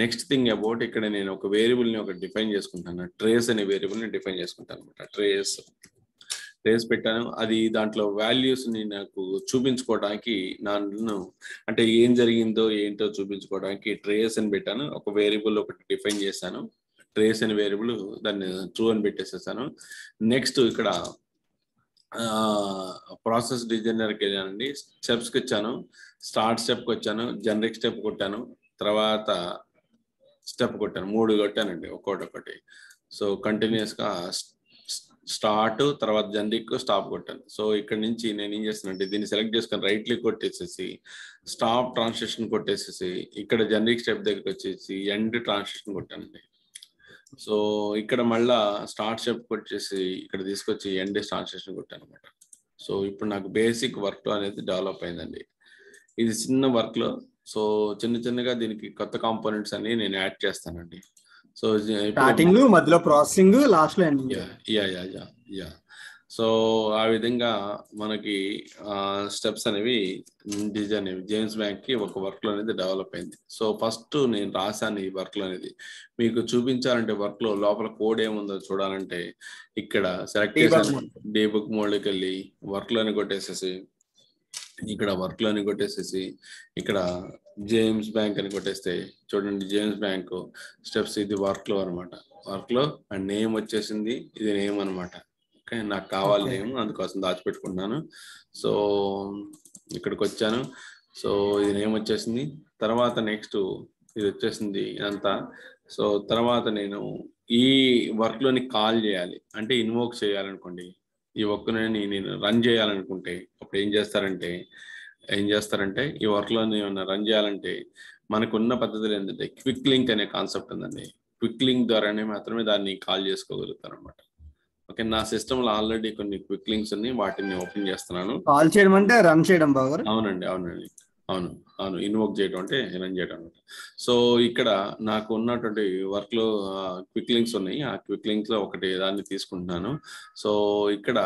next thing about ikkada nenu oka variable ni oka define cheskuntanu. Trace ane variable ni define cheskuntanu anamata. Trace పెట్టాను. అది దాంట్లో values ని నాకు చూపించుకోవడానికి నన్ను అంటే ఏం జరిగిందో ఏంటో చూపించుకోవడానికి ట్రేస్ అని పెట్టాను. ఒక వేరియబుల్ ఒకటి డిఫైన్ చేశాను, ట్రేస్ అనే వేరియబుల్, దాన్ని ట్రూ అని పెట్టేసేసాను. నెక్స్ట్ ఇక్కడ ప్రాసెస్ డిజైనర్కి వెళ్ళానండి. స్టెప్స్కి వచ్చాను, స్టార్ట్ స్టెప్కి వచ్చాను, జనరిక్ స్టెప్ కొట్టాను, తర్వాత స్టెప్ కొట్టాను, 3 కొట్టానండి ఒక్కొక్కటి. సో కంటిన్యూస్గా స్టార్ట్, తర్వాత జనరిక్, స్టాప్ కొట్టాను. సో ఇక్కడ నుంచి నేను ఏం చేస్తానంటే దీన్ని సెలెక్ట్ చేసుకొని రైట్ క్లిక్ కొట్టేసేసి స్టాప్ ట్రాన్స్లేషన్ కొట్టేసేసి ఇక్కడ జనరిక్ స్టెప్ దగ్గరికి వచ్చేసి ఎండ్ ట్రాన్స్లేషన్ కొట్టానండి. సో ఇక్కడ మళ్ళా స్టార్ట్ స్టెప్ వచ్చేసి ఇక్కడ తీసుకొచ్చి ఎండ్ ట్రాన్స్లేషన్ కొట్టాను అనమాట. సో ఇప్పుడు నాకు బేసిక్ వర్క్ అనేది డెవలప్ అయిందండి. ఇది చిన్న వర్క్ లో. సో చిన్నగా దీనికి కొత్త కాంపోనెంట్స్ అన్ని నేను యాడ్ చేస్తానండి. సో స్టార్టింగ్, మధ్యలో ప్రాసెసింగ్, లాస్ట్ లో ఎండింగ్. యా సో ఆ విధంగా మనకి స్టెప్స్ అనేవి డిజైన్ జేమ్స్ బ్యాంక్ కి ఒక వర్క్ లో అనేది డెవలప్ అయింది. సో ఫస్ట్ నేను రాశాను ఈ వర్క్ లో అనేది. మీకు చూపించాలంటే వర్క్ లో లోపల కోడ్ ఏముందో చూడాలంటే ఇక్కడ సెలెక్ట్ చేశాను, డీబగ్ మోడ్కి వెళ్ళి వర్క్ లోని కొట్టేసేసి ఇక్కడ వర్క్ లోని కొట్టేసేసి ఇక్కడ జేమ్స్ బ్యాంక్ అని కొట్టేస్తే చూడండి, జేమ్స్ బ్యాంక్ స్టెప్స్ ఇది వర్క్ లో అనమాట. వర్క్ లో అండ్ నేమ్ వచ్చేసింది, ఇది నేమ్ అనమాట. ఓకే, నాకు కావాలి నేమ్, అందుకోసం దాచిపెట్టుకుంటున్నాను. సో ఇక్కడికి వచ్చాను. సో ఇది నేమ్ వచ్చేసింది. తర్వాత నెక్స్ట్ ఇది వచ్చేసింది ఇదంతా. సో తర్వాత నేను ఈ వర్క్ లోని కాల్ చేయాలి అంటే ఇన్వోక్ చేయాలనుకోండి, ఈ వర్క్ని నేను రన్ చేయాలనుకుంటే అప్పుడు ఏం చేస్తారంటే ఈ వర్క్ లో రన్ చేయాలంటే మనకున్న పద్ధతులు ఏంటంటే క్విక్ లింక్ అనే కాన్సెప్ట్ ఉందండి. క్విక్ లింక్ ద్వారానే మాత్రమే దాన్ని కాల్ చేసుకోగలుగుతారు అనమాట. ఓకే, నా సిస్టమ్ లో ఆల్రెడీ కొన్ని క్విక్ లింక్స్ ఉన్నాయి, వాటిని ఓపెన్ చేస్తున్నాను. కాల్ చేయడం అంటే రన్ చేయడం బాగా. అవునండి, అవును, ఇన్వోక్ చేయడం అంటే రన్ చేయడం అనమాట. సో ఇక్కడ నాకు ఉన్నటువంటి వర్క్ లో క్విక్ లింక్స్ ఉన్నాయి. ఆ క్విక్ లింక్స్ లో ఒకటి దాన్ని తీసుకుంటున్నాను. సో ఇక్కడ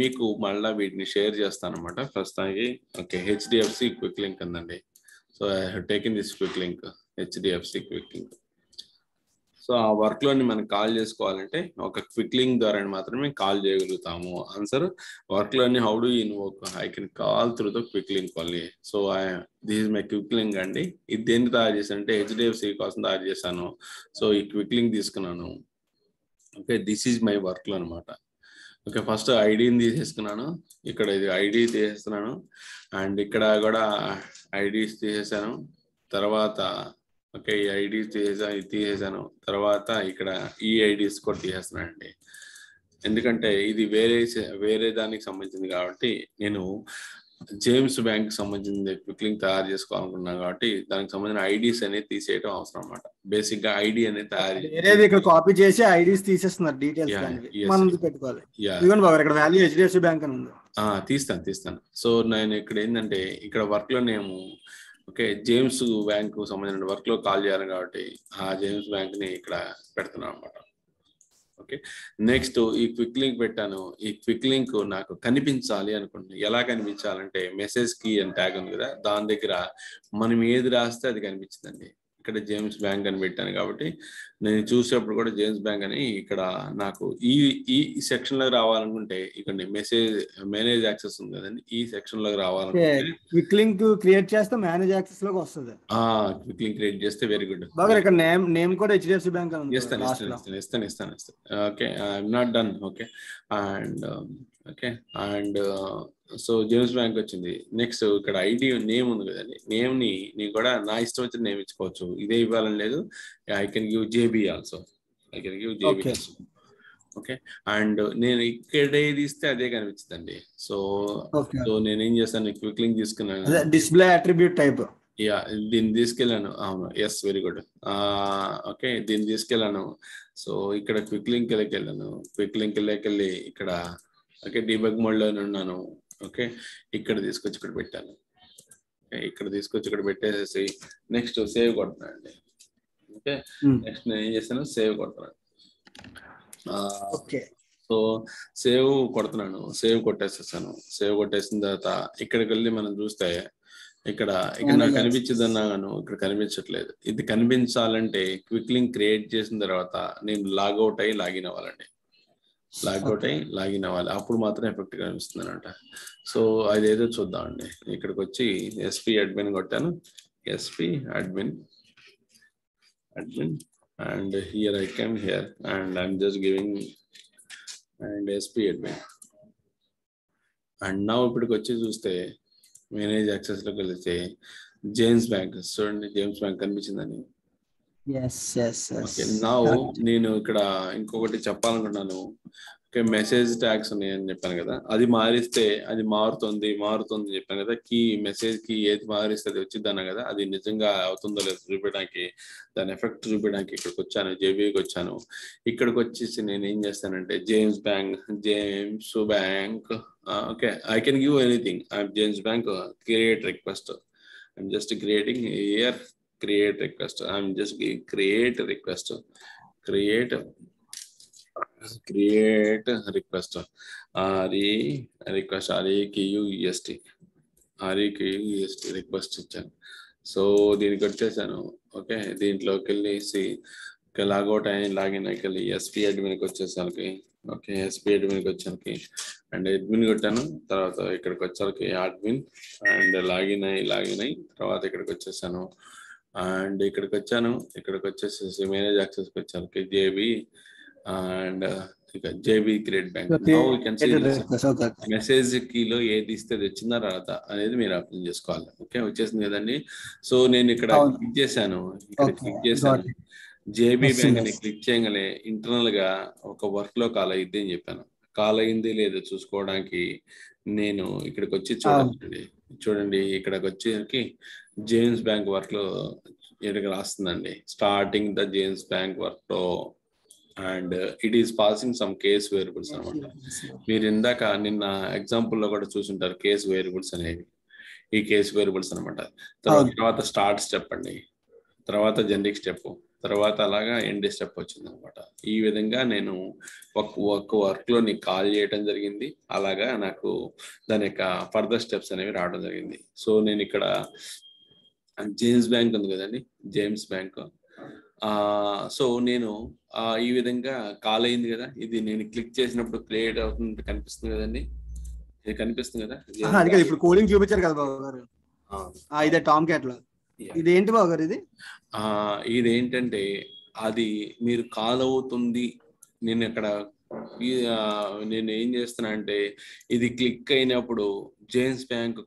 మీకు మళ్ళీ వీటిని షేర్ చేస్తాను అనమాట ప్రస్తుతానికి. ఓకే, హెచ్డిఎఫ్సి క్విక్ లింక్ ఉందండి. So I have taken this quick link, HDFC quick link. So ఆ వర్క్ లోని మనం కాల్ చేసుకోవాలంటే ఒక క్విక్ లింక్ ద్వారా మాత్రమే కాల్ చేయగలుగుతాము. ఆన్సర్ వర్క్ లోని how do invoke, I can call through the quick link only. So this is my quick link అండి. ఇది దేన్ని తయారు చేశాను అంటే హెచ్డిఎఫ్సి కోసం తయారు చేశాను. సో ఈ క్విక్ లింక్ తీసుకున్నాను. Okay, this is my work లో అనమాట. ఓకే, ఫస్ట్ ఐడిని తీసేసుకున్నాను, ఇక్కడ ఇది ఐడి తీసేస్తున్నాను, అండ్ ఇక్కడ కూడా ఐడీస్ తీసేసాను. తర్వాత ఓకే, ఈ ఐడీస్ తీసేసాను. తర్వాత ఇక్కడ ఈ ఐడీస్ కూడా తీసేస్తున్నాను అండి. ఎందుకంటే ఇది వేరే దానికి సంబంధించింది కాబట్టి నేను జేమ్స్ బ్యాంక్ సంబంధించిన క్విక్ లింక్ తయారు చేసుకోవాలనుకున్నాను కాబట్టి దానికి సంబంధించిన ఐడీస్ అనేది తీసేయడం అవసరం అనమాట. బేసిక్ గా ఐడి అనేది తయారు ఇక్కడ కాపీ చేసి ఐడీస్ తీసేస్తున్నారు, డీటెయిల్స్ మనం పెట్టుకోవాలి. ఇక్కడ వాల్యూ హెచ్డిఎఫ్సి బ్యాంక్ అని ఉంది. తీస్తాను. సో నేను ఇక్కడ ఏంటంటే ఇక్కడ వర్క్ లో నేను ఓకే జేమ్స్ బ్యాంక్ సంబంధించిన వర్క్ లో కాల్ చేయాలి కాబట్టి ఆ జేమ్స్ బ్యాంక్ ని ఇక్కడ పెడుతున్నాను అనమాట. ఓకే, నెక్స్ట్ ఈ క్విక్ లింక్ పెట్టాను. ఈ క్విక్ లింక్ నాకు కనిపించాలి అనుకుంటున్నాను. ఎలా కనిపించాలంటే మెసేజ్ కీ అని ట్యాగ్ ఉంది కదా, దాని దగ్గర మనం ఏది రాస్తే అది కనిపించిందండి. ఇక్కడ జేమ్స్ బ్యాంక్ అని పెట్టాను కాబట్టి నేను చూసేటప్పుడు కూడా జేమ్స్ బ్యాంక్ అని ఇక్కడ నాకు ఈ సెక్షన్ లోకి రావాలనుకుంటే ఇక్కడ మేనేజ్ యాక్సెస్ ఉంది కదండి, ఈ సెక్షన్ లోకి రావాలనుకుంటే క్విక్ లింక్ క్రియేట్ చేస్తే మేనేజ్ యాక్సెస్ లోకి వస్తుంది. క్విక్ లింక్ క్రియేట్ చేస్తే వెరీ గుడ్. ఇక్కడ నేమ్ కూడా హెచ్డిఎఫ్సి బ్యాంక్ అని ఉంది. ఇస్తాను. Okay, I'm not done. Okay, and so James bank వచ్చింది. నెక్స్ట్ ఇక్కడ ఐడి నేమ్ ఉంది కదండి, నేమ్ ని నేను కూడా నా ఇష్టం వచ్చిన నేమ్ ఇచ్చుకోవచ్చు. ఇదే ఇవ్వాలని లేదు. I can give JB also. Okay, and నేను ఇక్కడే తీస్తే అదే కనిపించిందండి. సో నేనేం చేస్తాను, క్విక్ లింక్ తీసుకున్నాను, డిస్ప్లే అట్రిబ్యూట్ టైప్. దీన్ని తీసుకెళ్ళాను. అవును, ఎస్, వెరీ గుడ్. ఓకే, దీన్ని తీసుకెళ్ళాను. సో ఇక్కడ క్విక్ లింక్ వెళ్ళాను. క్విక్ లింక్ వెళ్ళి ఇక్కడ ఓకే డీబగ్ మోడ్ లో ఉన్నాను. ఓకే, ఇక్కడ తీసుకొచ్చి ఇక్కడ పెట్టాను. ఇక్కడ తీసుకొచ్చి ఇక్కడ పెట్టేసేసి నెక్స్ట్ సేవ్ కొడుతున్నాను అండి. ఓకే, నెక్స్ట్ నేను ఏం చేస్తాను, సేవ్ కొడుతున్నాను. సో సేవ్ కొడుతున్నాను, సేవ్ కొట్టేసేసాను. సేవ్ కొట్టేసిన తర్వాత ఇక్కడికి వెళ్ళి మనం చూస్తే ఇక్కడ నాకు కనిపించదు అన్నాను, ఇక్కడ కనిపించట్లేదు. ఇది కనిపించాలంటే క్విక్ లింక్ క్రియేట్ చేసిన తర్వాత నేను లాగౌట్ అయ్యి లాగిన్ అవ్వాలండి. లాగిన్ అవ్వాలి, అప్పుడు మాత్రం ఎఫెక్ట్ కనిపిస్తుంది అనమాట. సో అదేదో చూద్దామండి. ఇక్కడికి వచ్చి ఎస్పీ అడ్మిన్ కొట్టాను, SP admin and here I came here and I'm just giving and SP admin. And నా ఇప్పటికి వచ్చి చూస్తే మేనేజ్ యాక్సెస్లోకి వెళ్తే జేమ్స్ బ్యాంక్ చూడండి, జేమ్స్ బ్యాంక్ కనిపించిందని. ఓకే, నా నేను ఇక్కడ ఇంకొకటి చెప్పాలనుకున్నాను. ఓకే, మెసేజ్ ట్యాగ్స్ ఉన్నాయని చెప్పాను కదా, అది మారిస్తే అది మారుతుంది చెప్పాను కదా. కీ మెసేజ్ కి ఏది మారిస్తే అది వచ్చిద్దాను కదా, అది నిజంగా అవుతుందో లేదో చూపించడానికి, దాని ఎఫెక్ట్ చూపించడానికి ఇక్కడికి వచ్చాను, జేబీకి వచ్చాను. ఇక్కడికి వచ్చేసి నేను ఏం చేస్తానంటే James bank okay, I can give anything. I'm James bank, create request. I'm just creating here create request. I'm just create request request request request ఇచ్చాను. సో దీనికి వచ్చేసాను. ఓకే, దీంట్లోకి వెళ్ళేసి లాగౌట్ అయిన లాగిన్ అయికెళ్ళి ఎస్పీ అడ్మిన్కి వచ్చేసరికి, ఓకే ఎస్పీ అడ్మిన్కి వచ్చానికి అండ్ అడ్మిన్ కొట్టాను. తర్వాత ఇక్కడికి వచ్చేసరికి అడ్మిన్ అండ్ లాగిన్ అయ్యి తర్వాత ఇక్కడికి వచ్చేసాను. అండ్ ఇక్కడికి వచ్చేసేసి మేనేజ్ యాక్సెస్కి వచ్చాను జేబీ అండ్ ఇక జేబీ క్రియేట్ బ్యాంక్. మెసేజ్ కీలో ఏది ఇస్తే వచ్చిందా రాదా అనేది మీరు అర్థం చేసుకోవాలి. ఓకే, వచ్చేసింది కదండి. సో నేను ఇక్కడ క్లిక్ చేశాను, జేబీ బ్యాంక్ ని క్లిక్ చేయగానే ఇంటర్నల్ గా ఒక వర్క్ లో కాల్ అయ్యింది అని చెప్పాను. కాల్ అయింది లేదో చూసుకోవడానికి నేను ఇక్కడికి వచ్చి చూడండి ఇక్కడికి వచ్చేసరికి జేమ్స్ బ్యాంక్ వర్క్ లో ఇక్కడ రాస్తుందండి, starting the James bank work లో and it is passing some case variables అనమాట. మీరు ఇందాక నిన్న ఎగ్జాంపుల్ లో కూడా చూసుంటారు కేస్ వేరియబుల్స్ అనేవి. ఈ కేస్ వేరియబుల్స్ అనమాట. తర్వాత స్టార్ట్ స్టెప్ అండి, తర్వాత జనరిక్ స్టెప్, తర్వాత అలాగా ఎండ్ స్టెప్ వచ్చింది అనమాట. ఈ విధంగా నేను ఒక వర్క్ లో నీకు కాల్ చేయడం జరిగింది. అలాగా నాకు దాని యొక్క ఫర్దర్ స్టెప్స్ అనేవి రావడం జరిగింది. సో నేను ఇక్కడ జేమ్స్ బ్యాంక్ ఉంది కదండి, జేమ్స్ బ్యాంక్. సో నేను ఈ విధంగా కాల్ అయింది కదా, ఇది నేను క్లిక్ చేసినప్పుడు క్రియేట్ అవుతుంది కనిపిస్తుంది కదండి, ఇది కనిపిస్తుంది కదా. ఇప్పుడు కోడింగ్ చూపించారు కదా బాబు గారు, ఇదే టామ్ క్యాట్ లో. ఇదేంటి బాబు గారు ఇది? ఇదేంటంటే అది మీరు కాల్ అవుతుంది, నేను ఇక్కడ నేను ఏం చేస్తున్నా అంటే ఇది క్లిక్ అయినప్పుడు జేమ్స్ బ్యాంక్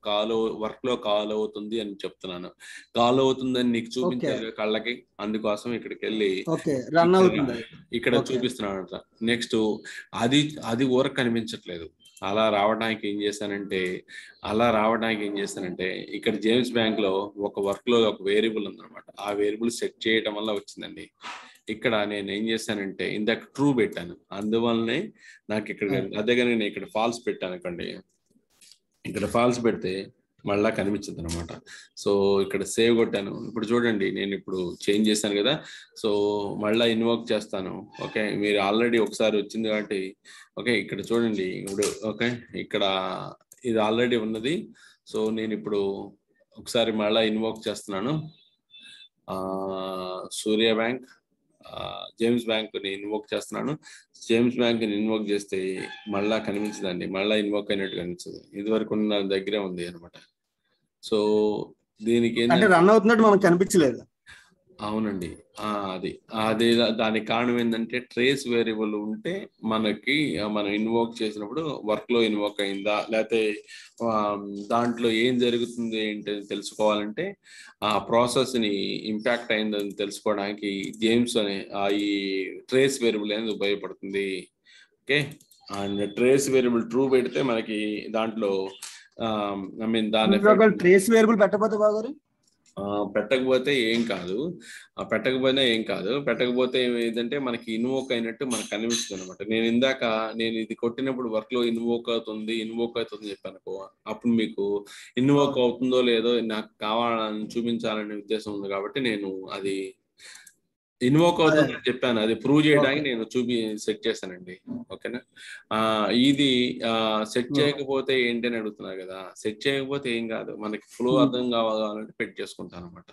వర్క్ లో కాల్ అవుతుంది అని చెప్తున్నాను. కాల్ అవుతుందని నీకు చూపించాలి కళ్ళకి, అందుకోసం ఇక్కడికి వెళ్ళి ఇక్కడ చూపిస్తున్నాను. నెక్స్ట్ అది వర్క్ కనిపించట్లేదు. అలా రావడానికి ఏం చేశానంటే ఇక్కడ జేమ్స్ బ్యాంక్ లో ఒక వర్క్ లో ఒక వేరియబుల్ ఉందన్నమాట. ఆ వేరియబుల్ సెట్ చేయడం వల్ల వచ్చిందండి. ఇక్కడ నేను ఏం చేశానంటే ఇందాక ట్రూ పెట్టాను, అందువల్లనే నాకు ఇక్కడ అదేగా నేను ఇక్కడ ఫాల్స్ పెట్టాను అనుకోండి. ఇక్కడ ఫాల్స్ పెడితే మళ్ళా కనిపించింది అనమాట. సో ఇక్కడ సేవ్ కొట్టాను. ఇప్పుడు చూడండి నేను ఇప్పుడు చేంజ్ చేశాను కదా, సో మళ్ళీ ఇన్వోక్ చేస్తాను. ఓకే, మీరు ఆల్రెడీ ఒకసారి వచ్చింది కాబట్టి ఓకే ఇక్కడ చూడండి ఇప్పుడు. ఓకే, ఇక్కడ ఇది ఆల్రెడీ ఉన్నది. సో నేను ఇప్పుడు ఒకసారి మళ్ళీ ఇన్వోక్ చేస్తున్నాను. సూర్య బ్యాంక్ జేమ్స్ బ్యాంక్ ని ఇన్వోక్ చేస్తున్నాను. జేమ్స్ బ్యాంక్ ని ఇన్వోక్ చేస్తే మళ్ళా కనిపించదండి, మళ్ళా ఇన్వోక్ అయినట్టు కనిపించదు. ఇది వరకు ఉన్న దగ్గరే ఉంది అనమాట. సో దీనికి రన్ అవుతున్నట్టు మనకు కనిపించలేదు. అవునండి, అది దానికి కారణం ఏంటంటే ట్రేస్ వేరియబుల్ ఉంటే మనకి మనం ఇన్వోక్ చేసినప్పుడు వర్క్ లో ఇన్వోక్ అయిందా లేకపోతే దాంట్లో ఏం జరుగుతుంది ఏంటి తెలుసుకోవాలంటే ఆ ప్రాసెస్ ని ఇంపాక్ట్ అయిందని తెలుసుకోవడానికి జేమ్స్ అనే ఈ ట్రేస్ వేరియబుల్ అనేది ఉపయోగపడుతుంది. Okay, and trace variable true పెడితే మనకి దాంట్లో దాని ట్రేస్ వేరియబుల్ పెట్టకపోతే బాగారు పెట్టకపోతే ఏం కాదు, పెట్టకపోయినా ఏం కాదు. పెట్టకపోతే ఏమైందంటే మనకి ఇన్వోక్ అయినట్టు మనకు కనిపిస్తుంది అనమాట. నేను ఇది కొట్టినప్పుడు వర్క్ లో ఇన్వోక్ అవుతుంది చెప్పాను. అప్పుడు మీకు ఇన్వోక్ అవుతుందో లేదో నాకు కావాలని చూపించాలనే ఉద్దేశం ఉంది కాబట్టి నేను అది ఇన్వోక్ అవుతుందని చెప్పాను. అది ప్రూవ్ చేయడానికి నేను సెట్ చేశానండి. ఓకేనా, ఇది సెట్ చేయకపోతే ఏంటి అని అడుగుతున్నారు కదా. సెట్ చేయకపోతే ఏం కాదు, మనకి ఫ్లో అర్థం కావాలంటే పెట్ చేసుకుంటాను అనమాట.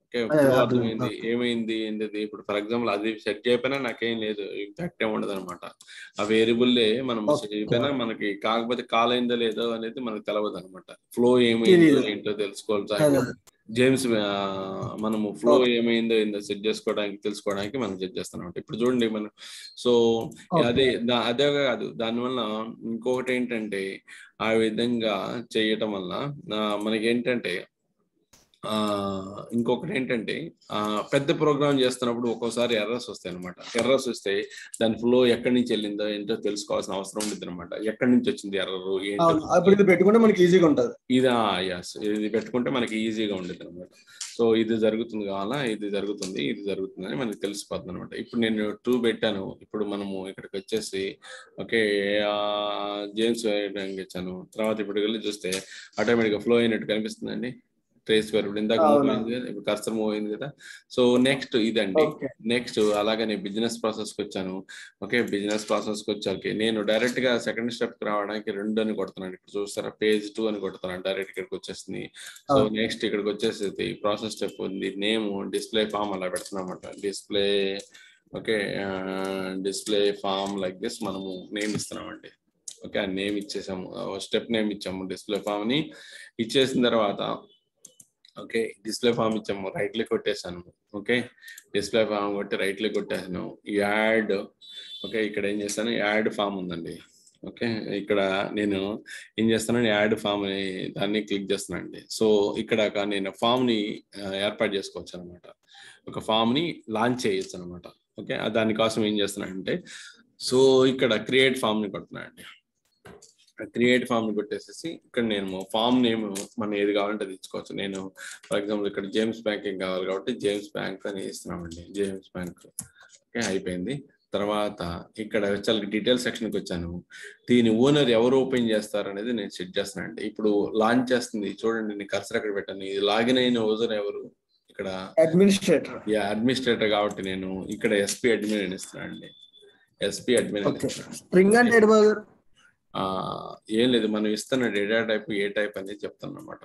ఓకే, ఫ్లో అర్థమైంది ఏమైంది ఏంటిది. ఇప్పుడు ఫర్ ఎగ్జాంపుల్ అది సెట్ చేయకపోయినా నాకేం లేదు, ఇంపాక్ట్ ఏమి ఉండదు అనమాట. ఆ వేరియబుల్లే మనం చేయకపోయినా మనకి కాకపోతే కాల్ అయిందో లేదో అనేది మనకు తెలియదు అనమాట. ఫ్లో ఏమైందో ఏంటో తెలుసుకోవాలి. జేమ్స్ మనము ఫ్లో ఏమైందో ఏందో సెట్ చేసుకోవడానికి తెలుసుకోవడానికి మనం సెట్ చేస్తాం. ఇప్పుడు చూడండి మనం. సో అదే అదే కాదు, దానివల్ల ఇంకొకటి ఏంటంటే ఆ విధంగా చేయటం వల్ల మనకి ఏంటంటే ఇంకొకటి ఏంటంటే పెద్ద ప్రోగ్రామ్ చేస్తున్నప్పుడు ఒక్కోసారి ఎర్రర్స్ వస్తాయి అనమాట. ఎర్రర్స్ వస్తే దాని ఫ్లో ఎక్కడి నుంచి వెళ్ళిందో ఏంటో తెలుసుకోవాల్సిన అవసరం ఉంటుంది అనమాట. ఎక్కడి నుంచి వచ్చింది ఎర్రర్ ఏంటో ఇది పెట్టుకుంటే మనకి ఈజీగా ఉంటుంది. ఇది పెట్టుకుంటే మనకి ఈజీగా ఉంటుంది అనమాట. సో ఇది జరుగుతుంది కావాలా, ఇది జరుగుతుంది అని మనకి తెలిసిపోతుంది అనమాట. ఇప్పుడు నేను 2 పెట్టాను. ఇప్పుడు మనము ఇక్కడికి వచ్చేసి ఓకే జేమ్స్ ఇచ్చాను. తర్వాత ఇప్పుడు వెళ్ళి చూస్తే ఆటోమేటిక్గా ఫ్లో అయినట్టు కనిపిస్తుందండి. ట్రేస్ ఇప్పుడు ఇందాక మూవ్ అయింది కదా, ఇప్పుడు కర్సర్ మూవ్ అయింది కదా. సో నెక్స్ట్ ఇదండి. నెక్స్ట్ అలాగనే బిజినెస్ ప్రాసెస్ కి వచ్చాను. ఓకే, బిజినెస్ ప్రాసెస్ కి వచ్చాక నేను డైరెక్ట్ గా సెకండ్ స్టెప్ కి రావడానికి 2 అని కొడుతున్నాను. ఇప్పుడు చూస్తారా పేజ్ 2 అని కొడుతున్నాను. డైరెక్ట్ ఇక్కడికి వచ్చేస్తుంది. సో నెక్స్ట్ ఇక్కడికి వచ్చేసి ప్రాసెస్ స్టెప్ ఉంది. నేమ్ డిస్ప్లే ఫామ్ అలా పెడుతున్నమాట. Display okay, display form like this మనము నేమ్ ఇస్తున్నామండి. ఓకే, ఆ నేమ్ ఇచ్చేసాము, స్టెప్ నేమ్ ఇచ్చాము. డిస్ప్లే ఫామ్ ని ఇచ్చేసిన తర్వాత ఓకే డిస్ప్లే ఫామ్ ఇచ్చాము, రైట్ క్లిక్ కొట్టేసాను. ఓకే, డిస్ప్లే ఫామ్ కొట్టి రైట్ క్లిక్ కొట్టేసాను. యాడ్ ఓకే, ఇక్కడ ఏం చేస్తాను, యాడ్ ఫామ్ ఉందండి. ఓకే, ఇక్కడ నేను ఏం చేస్తాను, యాడ్ ఫామ్ అని దాన్ని క్లిక్ చేస్తున్నాను అండి. సో ఇక్కడ నేను ఫామ్ ని ఏర్పాటు చేసుకోవచ్చు అనమాట. ఒక ఫామ్ ని లాంచ్ చేయొచ్చు అనమాట. ఓకే, దానికోసం ఏం చేస్తున్నానంటే సో ఇక్కడ క్రియేట్ ఫామ్ ని కొడుతున్నాను అండి. క్రియేట్ ఫామ్ ని కొట్టేసేసి ఇక్కడ నేను ఫామ్ నేమ్ మనం ఏది కావాలంటే అది ఇచ్చుకోవచ్చు. నేను ఫర్ ఎగ్జాంపుల్ ఇక్కడ జేమ్స్ బ్యాంకింగ్ కావాలి కాబట్టి జేమ్స్ బ్యాంక్ అని ఇస్తున్నామండి. జేమ్స్ బ్యాంక్ ఓకే అయిపోయింది. తర్వాత ఇక్కడ వచ్చి డీటెయిల్ సెక్షన్కి వచ్చాను. దీని ఓనర్ ఎవరు ఓపెన్ చేస్తారు అనేది నేను సెట్ చేస్తానండి. ఇప్పుడు లాంచ్ చేస్తుంది చూడండి, నేను కర్సర్ అక్కడ పెట్టాను. ఇది లాగిన్ అయిన ఓనర్ ఎవరు, ఇక్కడ అడ్మినిస్ట్రేటర్ కాబట్టి నేను ఇక్కడ ఎస్పీ అడ్మిన్ అని ఇస్తున్నానండి. ఎస్పీ అడ్మిన్ ఏం లేదు, మనం ఇస్తున్న డేటా టైప్ ఏ టైప్ అనేది చెప్తాను అనమాట.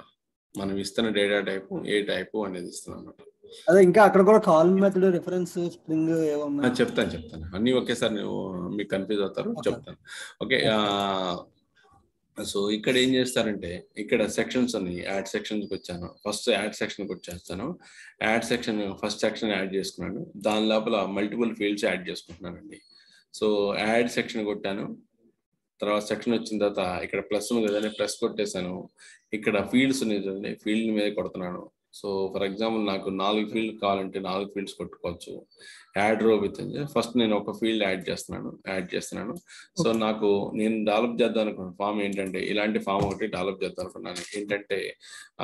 మనం ఇస్తున్న డేటా టైప్ ఏ టైప్ అనేది ఇస్తున్నాం అనమాట. అదే ఇంకా అక్కడ కూడా కాల్ మెథడ్ రిఫరెన్స్ స్ట్రింగ్ చెప్తాను అన్ని ఒకేసారి మీకు కన్ఫ్యూజ్ అవుతారు, చెప్తాను. ఓకే, సో ఇక్కడ ఏం చేస్తారంటే ఇక్కడ సెక్షన్స్ ఉన్నాయి. యాడ్ సెక్షన్కి వచ్చాను. ఫస్ట్ యాడ్ సెక్షన్కి వచ్చేస్తాను. Add section first section add చేసుకున్నాను. దాని లోపల మల్టిపుల్ ఫీల్డ్స్ యాడ్ చేసుకుంటున్నానండి. సో యాడ్ సెక్షన్ కొట్టాను. తర్వాత సెక్షన్ వచ్చిన తర్వాత ఇక్కడ ప్లస్ ఉంది కదా, ప్లస్ కొట్టేశాను. ఇక్కడ ఫీల్డ్స్ ఉన్నాయి చూడండి, ఫీల్డ్ మీద కొడుతున్నాను. సో ఫర్ ఎగ్జాంపుల్ నాకు 4 ఫీల్డ్ కావాలంటే 4 ఫీల్డ్స్ కొట్టుకోవచ్చు. యాడ్ రో విత్ ఫస్ట్ నేను ఒక ఫీల్డ్ యాడ్ చేస్తున్నాను. సో నాకు నేను డెవలప్ చేద్దాం అనుకున్న ఫామ్ ఏంటంటే ఇలాంటి ఫామ్ ఒకటి డెవలప్ చేద్దాం అనుకున్నాను. ఏంటంటే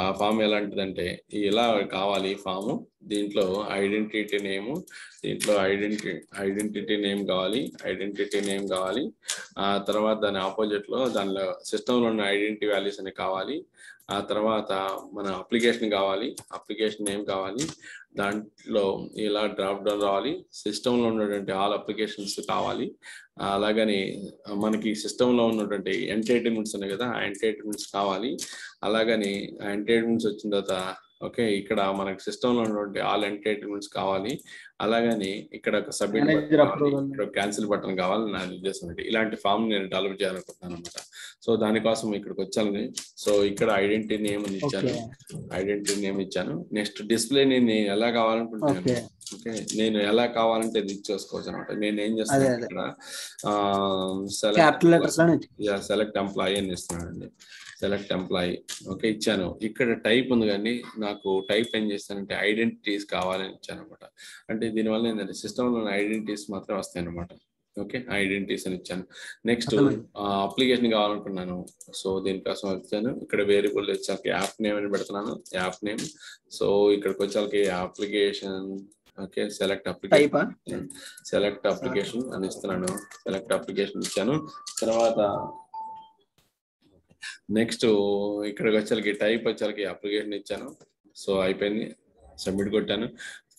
ఆ ఫామ్ ఎలాంటిదంటే ఇలా కావాలి ఫాము. దీంట్లో ఐడెంటిటీ నేమ్, దీంట్లో ఐడెంటిటీ నేమ్ కావాలి. ఆ తర్వాత దాని ఆపోజిట్ లో దానిలో సిస్టంలో ఉన్న ఐడెంటిటీ వాల్యూస్ అని కావాలి. ఆ తర్వాత మన అప్లికేషన్ కావాలి, అప్లికేషన్ నేమ్ కావాలి. దాంట్లో ఇలా డ్రాప్ డౌన్ రావాలి. సిస్టంలో ఉన్నటువంటి ఆల్ అప్లికేషన్స్ కావాలి. అలాగని మనకి సిస్టంలో ఉన్నటువంటి ఎంటైటిల్మెంట్స్ ఉన్నాయి కదా, ఆ ఎంటైటిల్మెంట్స్ కావాలి. అలాగని ఆ ఎంటైటిల్మెంట్స్ వచ్చిన తర్వాత ఓకే ఇక్కడ మనకి సిస్టంలో ఉన్నటువంటి ఆల్ ఎంటైటిల్మెంట్స్ కావాలి. అలాగని ఇక్కడ ఒక సబ్మిట్ బటన్ కావాలి, ఇక్కడ క్యాన్సిల్ బటన్ కావాలి. నా ఉద్దేశం ఏంటి, ఇలాంటి ఫామ్ నేను డెవలప్ చేయాలనుకుంటున్నాను అనమాట. సో దానికోసం ఇక్కడికి వచ్చాను. సో ఇక్కడ ఐడెంటిటీ నేమ్ ఇచ్చాను. నెక్స్ట్ డిస్ప్లే నేను ఎలా కావాలనుకుంటున్నాను. ఓకే, నేను ఎలా కావాలంటే ఇది ఇచ్చేసుకోవచ్చు అనమాట. నేను ఏం చేస్తాను ఇక్కడ సెలెక్ట్ ఎంప్లాయీ అని ఇస్తున్నానండి. సెలెక్ట్ ఎంప్లాయీ ఓకే ఇచ్చాను. ఇక్కడ టైప్ ఉంది కానీ నాకు టైప్ ఏం చేస్తానంటే ఐడెంటిటీస్ కావాలని ఇచ్చాను అనమాట. అంటే దీనివల్ల ఏంటంటే సిస్టంలో ఐడెంటిటీస్ మాత్రం వస్తాయి అనమాట. ఓకే, ఐడెంటిటీస్ అని ఇచ్చాను. Next application కావాలనుకున్నాను. సో దీనికోసం వచ్చాను. ఇక్కడ వేరియబుల్ వచ్చాక యాప్ నేమ్ అని పెడుతున్నాను, యాప్ నేమ్. సో ఇక్కడికి వచ్చాక అప్లికేషన్ ఓకే సెలెక్ట్ అప్లికేషన్ అని ఇస్తున్నాను. సెలెక్ట్ అప్లికేషన్ ఇచ్చాను. తర్వాత నెక్స్ట్ ఇక్కడికి వచ్చాక టైప్ వచ్చాక అప్లికేషన్ ఇచ్చాను. సో అయిపోయింది, సబ్మిట్ కొట్టాను.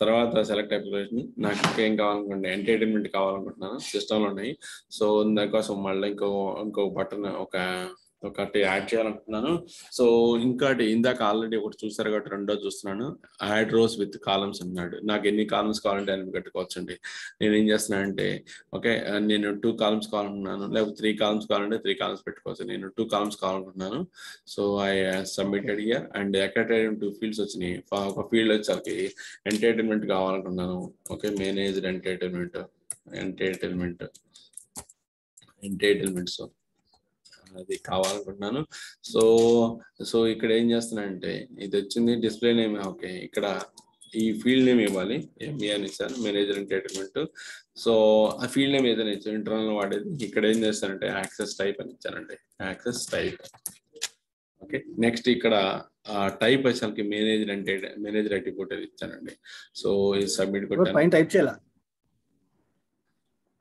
తర్వాత సెలెక్ట్ అప్లికేషన్ నాకు ఇంకేం కావాలనుకుంటే ఎంటర్టైన్మెంట్ కావాలనుకుంటున్నాను, సిస్టంలో ఉన్నాయి. సో దానికోసం మళ్ళీ ఇంకో బటన్ ఒక ఒకటి యాడ్ చేయాలనుకుంటున్నాను. సో ఇంకోటి ఇందాక ఆల్రెడీ ఒకటి చూసారు కాబట్టి రెండోది చూస్తున్నాను. యాడ్ రోస్ విత్ కాలమ్స్ అన్నాడు. నాకు ఎన్ని కాలమ్స్ కావాలంటే అన్ని పెట్టుకోవచ్చండి. నేను ఏం చేస్తున్నానంటే ఓకే నేను 2 కాలమ్స్ కావాలనుకున్నాను, లేకపోతే 3 కాలమ్స్ కావాలంటే 3 కాలమ్స్ పెట్టుకోవచ్చు. నేను 2 కాలమ్స్ కావాలనుకుంటున్నాను. So I submitted here and allocated 2 fields వచ్చినాయి. ఒక ఫీల్డ్ వచ్చేసరికి ఎంటర్టైన్మెంట్ కావాలనుకున్నాను. ఓకే మేనేజ్డ్ ఎంటర్టైన్మెంట్స్ అది కావాలనుకుంటున్నాను. సో సో ఇక్కడ ఏం చేస్తున్నానంటే ఇది వచ్చింది డిస్ప్లే నేమ్. ఓకే ఇక్కడ ఈ ఫీల్డ్ నేమ్ ఇవ్వాలి. ఎంఈ అని ఇచ్చాను, మేనేజర్ ఎంటర్టైన్మెంట్. సో ఆ ఫీల్డ్ నేమ్ ఏదైనా ఇచ్చాను, ఇంటర్నల్ వాడేది. ఇక్కడ ఏం చేస్తానంటే యాక్సెస్ టైప్ అని ఇచ్చానండి, యాక్సెస్ టైప్. ఓకే నెక్స్ట్ ఇక్కడ టైప్ వచ్చేసరికి మేనేజర్ అట్రిబ్యూట్ అది ఇచ్చానండి. సో ఇది సబ్మిట్ కొట్టాను. టైప్ చేయాలా?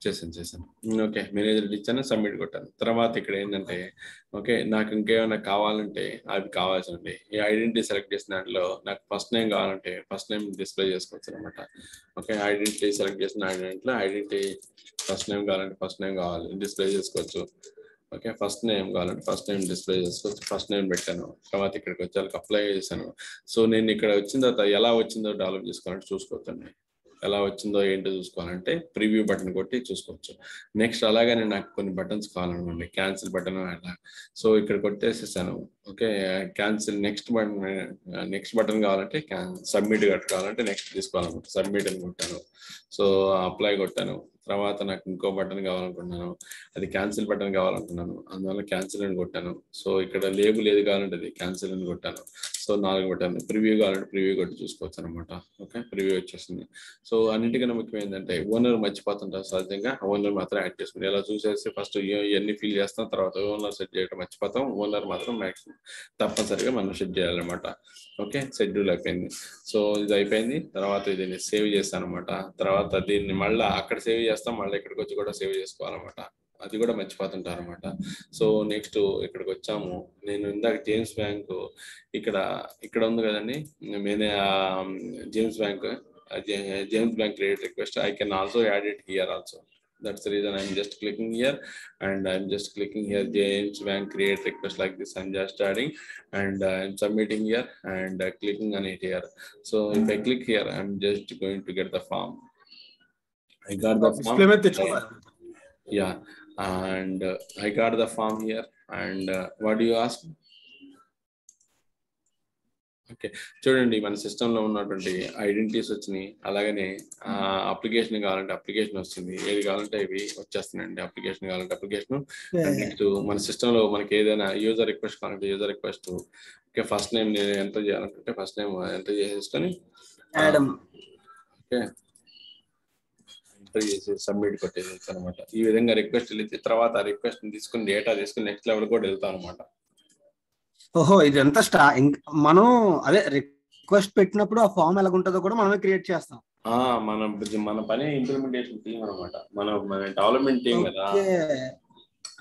చేశాను. ఓకే మేనేజర్ ఇచ్చాను, సబ్మిట్ కొట్టాను. తర్వాత ఇక్కడ ఏంటంటే ఓకే నాకు ఇంకేమైనా కావాలంటే అవి కావాల్సింది. ఈ ఐడెంటిటీ సెలెక్ట్ చేసిన దాంట్లో నాకు ఫస్ట్ నేమ్ కావాలంటే ఫస్ట్ నేమ్ డిస్ప్లే చేసుకోవచ్చు అనమాట. ఓకే ఐడెంటిటీ సెలెక్ట్ చేసిన ఐడెంటిటీలో ఐడెంటిటీ ఫస్ట్ నేమ్ కావాలంటే ఫస్ట్ నేమ్ కావాలి డిస్ప్లే చేసుకోవచ్చు. ఓకే ఫస్ట్ నేమ్ కావాలంటే ఫస్ట్ నేమ్ డిస్ప్లే చేసుకోవచ్చు. ఫస్ట్ నేమ్ పెట్టాను. తర్వాత ఇక్కడికి వచ్చి అప్లై చేశాను. సో నేను ఇక్కడ వచ్చిన తర్వాత ఎలా వచ్చిందో డెవలప్ చేసుకోవాలంటే చూసుకోవచ్చండి. ఎలా వచ్చిందో ఏంటో చూసుకోవాలంటే ప్రివ్యూ బటన్ కొట్టి చూసుకోవచ్చు. నెక్స్ట్ అలాగనే నాకు కొన్ని బటన్స్ కావాలనుకోండి, క్యాన్సిల్ బటన్ అలా. సో ఇక్కడ కొట్టేసేసాను. ఓకే క్యాన్సిల్ నెక్స్ట్ బటన్ కావాలంటే సబ్మిట్ కావాలంటే నెక్స్ట్ తీసుకోవాలన్నమాట. సబ్మిట్ అని కొట్టాను. సో అప్లై కొట్టాను. తర్వాత నాకు ఇంకో బటన్ కావాలనుకున్నాను, అది క్యాన్సిల్ బటన్ కావాలనుకున్నాను, అందువల్ల క్యాన్సిల్ అని కొట్టాను. సో ఇక్కడ లేబుల్ ఏది కావాలంటే అది క్యాన్సిల్ అని కొట్టాను. So 4 button. ప్రివ్యూ కావాలంటే ప్రివ్యూ కొట్టి చూసుకోవచ్చు అనమాట. ఓకే ప్రివ్యూ వచ్చేసింది. సో అన్నిటికన్నా ముఖ్యం ఏంటంటే ఓనర్ మర్చిపోతుంటారు సహజంగా. ఓనర్ మాత్రం యాడ్ చేసుకుని ఇలా చూసేసి ఫస్ట్ ఇవన్నీ ఫిల్ చేస్తాం, తర్వాత ఓనర్ సెట్ చేయడం మర్చిపోతాం. ఓనర్ మాత్రం మ్యాక్సిమం తప్పనిసరిగా మనం సెట్ చేయాలన్నమాట. ఓకే షెడ్యూల్ అయిపోయింది. సో ఇది అయిపోయింది. తర్వాత దీన్ని సేవ్ చేస్తాను అనమాట. తర్వాత దీన్ని మళ్ళీ అక్కడ సేవ్ చేస్తాం, మళ్ళీ ఇక్కడికి వచ్చి కూడా సేవ్ చేసుకోవాలన్నమాట. అది కూడా మర్చిపోతుంటారు అనమాట. సో నెక్స్ట్ ఇక్కడికి వచ్చాము. నేను ఇందాక జేమ్స్ బ్యాంక్ ఇక్కడ ఉంది కదండి, James bank credit request. I can also add it here also. That's the reason I'm just clicking here and I'm just clicking here James Bank create request like this. I'm just adding and I'm submitting here and clicking on it here. So if I click here, I'm just going to get the form. I got the form. Yeah, and I got the form here. And what do you ask? Okay చూడండి మన సిస్టంలో ఉన్నటువంటి identities వచ్చినాయి. అలాగనే application కావాలంటే application వస్తుంది, ఏది కావాలంటే ఇవి వచ్చేస్తున్నాయండి. అప్లికేషన్ కావాలంటే అప్లికేషన్. నెక్స్ట్ మన సిస్టంలో మనకి ఏదైనా యూజర్ రిక్వెస్ట్ కావాలంటే user request. Okay first name నేను ఎంటర్ చేయాలనుకుంటే ఫస్ట్ నేమ్ ఎంటర్ చేసేసుకొని ఓకే ఎంటర్ చేసి సబ్మిట్ కొట్టేసేస్తాను అనమాట. ఈ విధంగా రిక్వెస్ట్ వెళ్ళి తర్వాత ఆ రిక్వెస్ట్ తీసుకుని డేటా తీసుకుని నెక్స్ట్ లెవెల్ కూడా వెళ్తాను అనమాట. ఓహో ఇదంతా మనం అదే రిక్వెస్ట్ పెట్టినప్పుడు ఆ ఫామ్ ఎలా ఉంటుందో కూడా మనమే క్రియేట్ చేస్తాం. మన పని ఇంప్లిమెంటేషన్ టీమ్ అనమాట. మన డెవలప్మెంట్ టీమ్ కదా.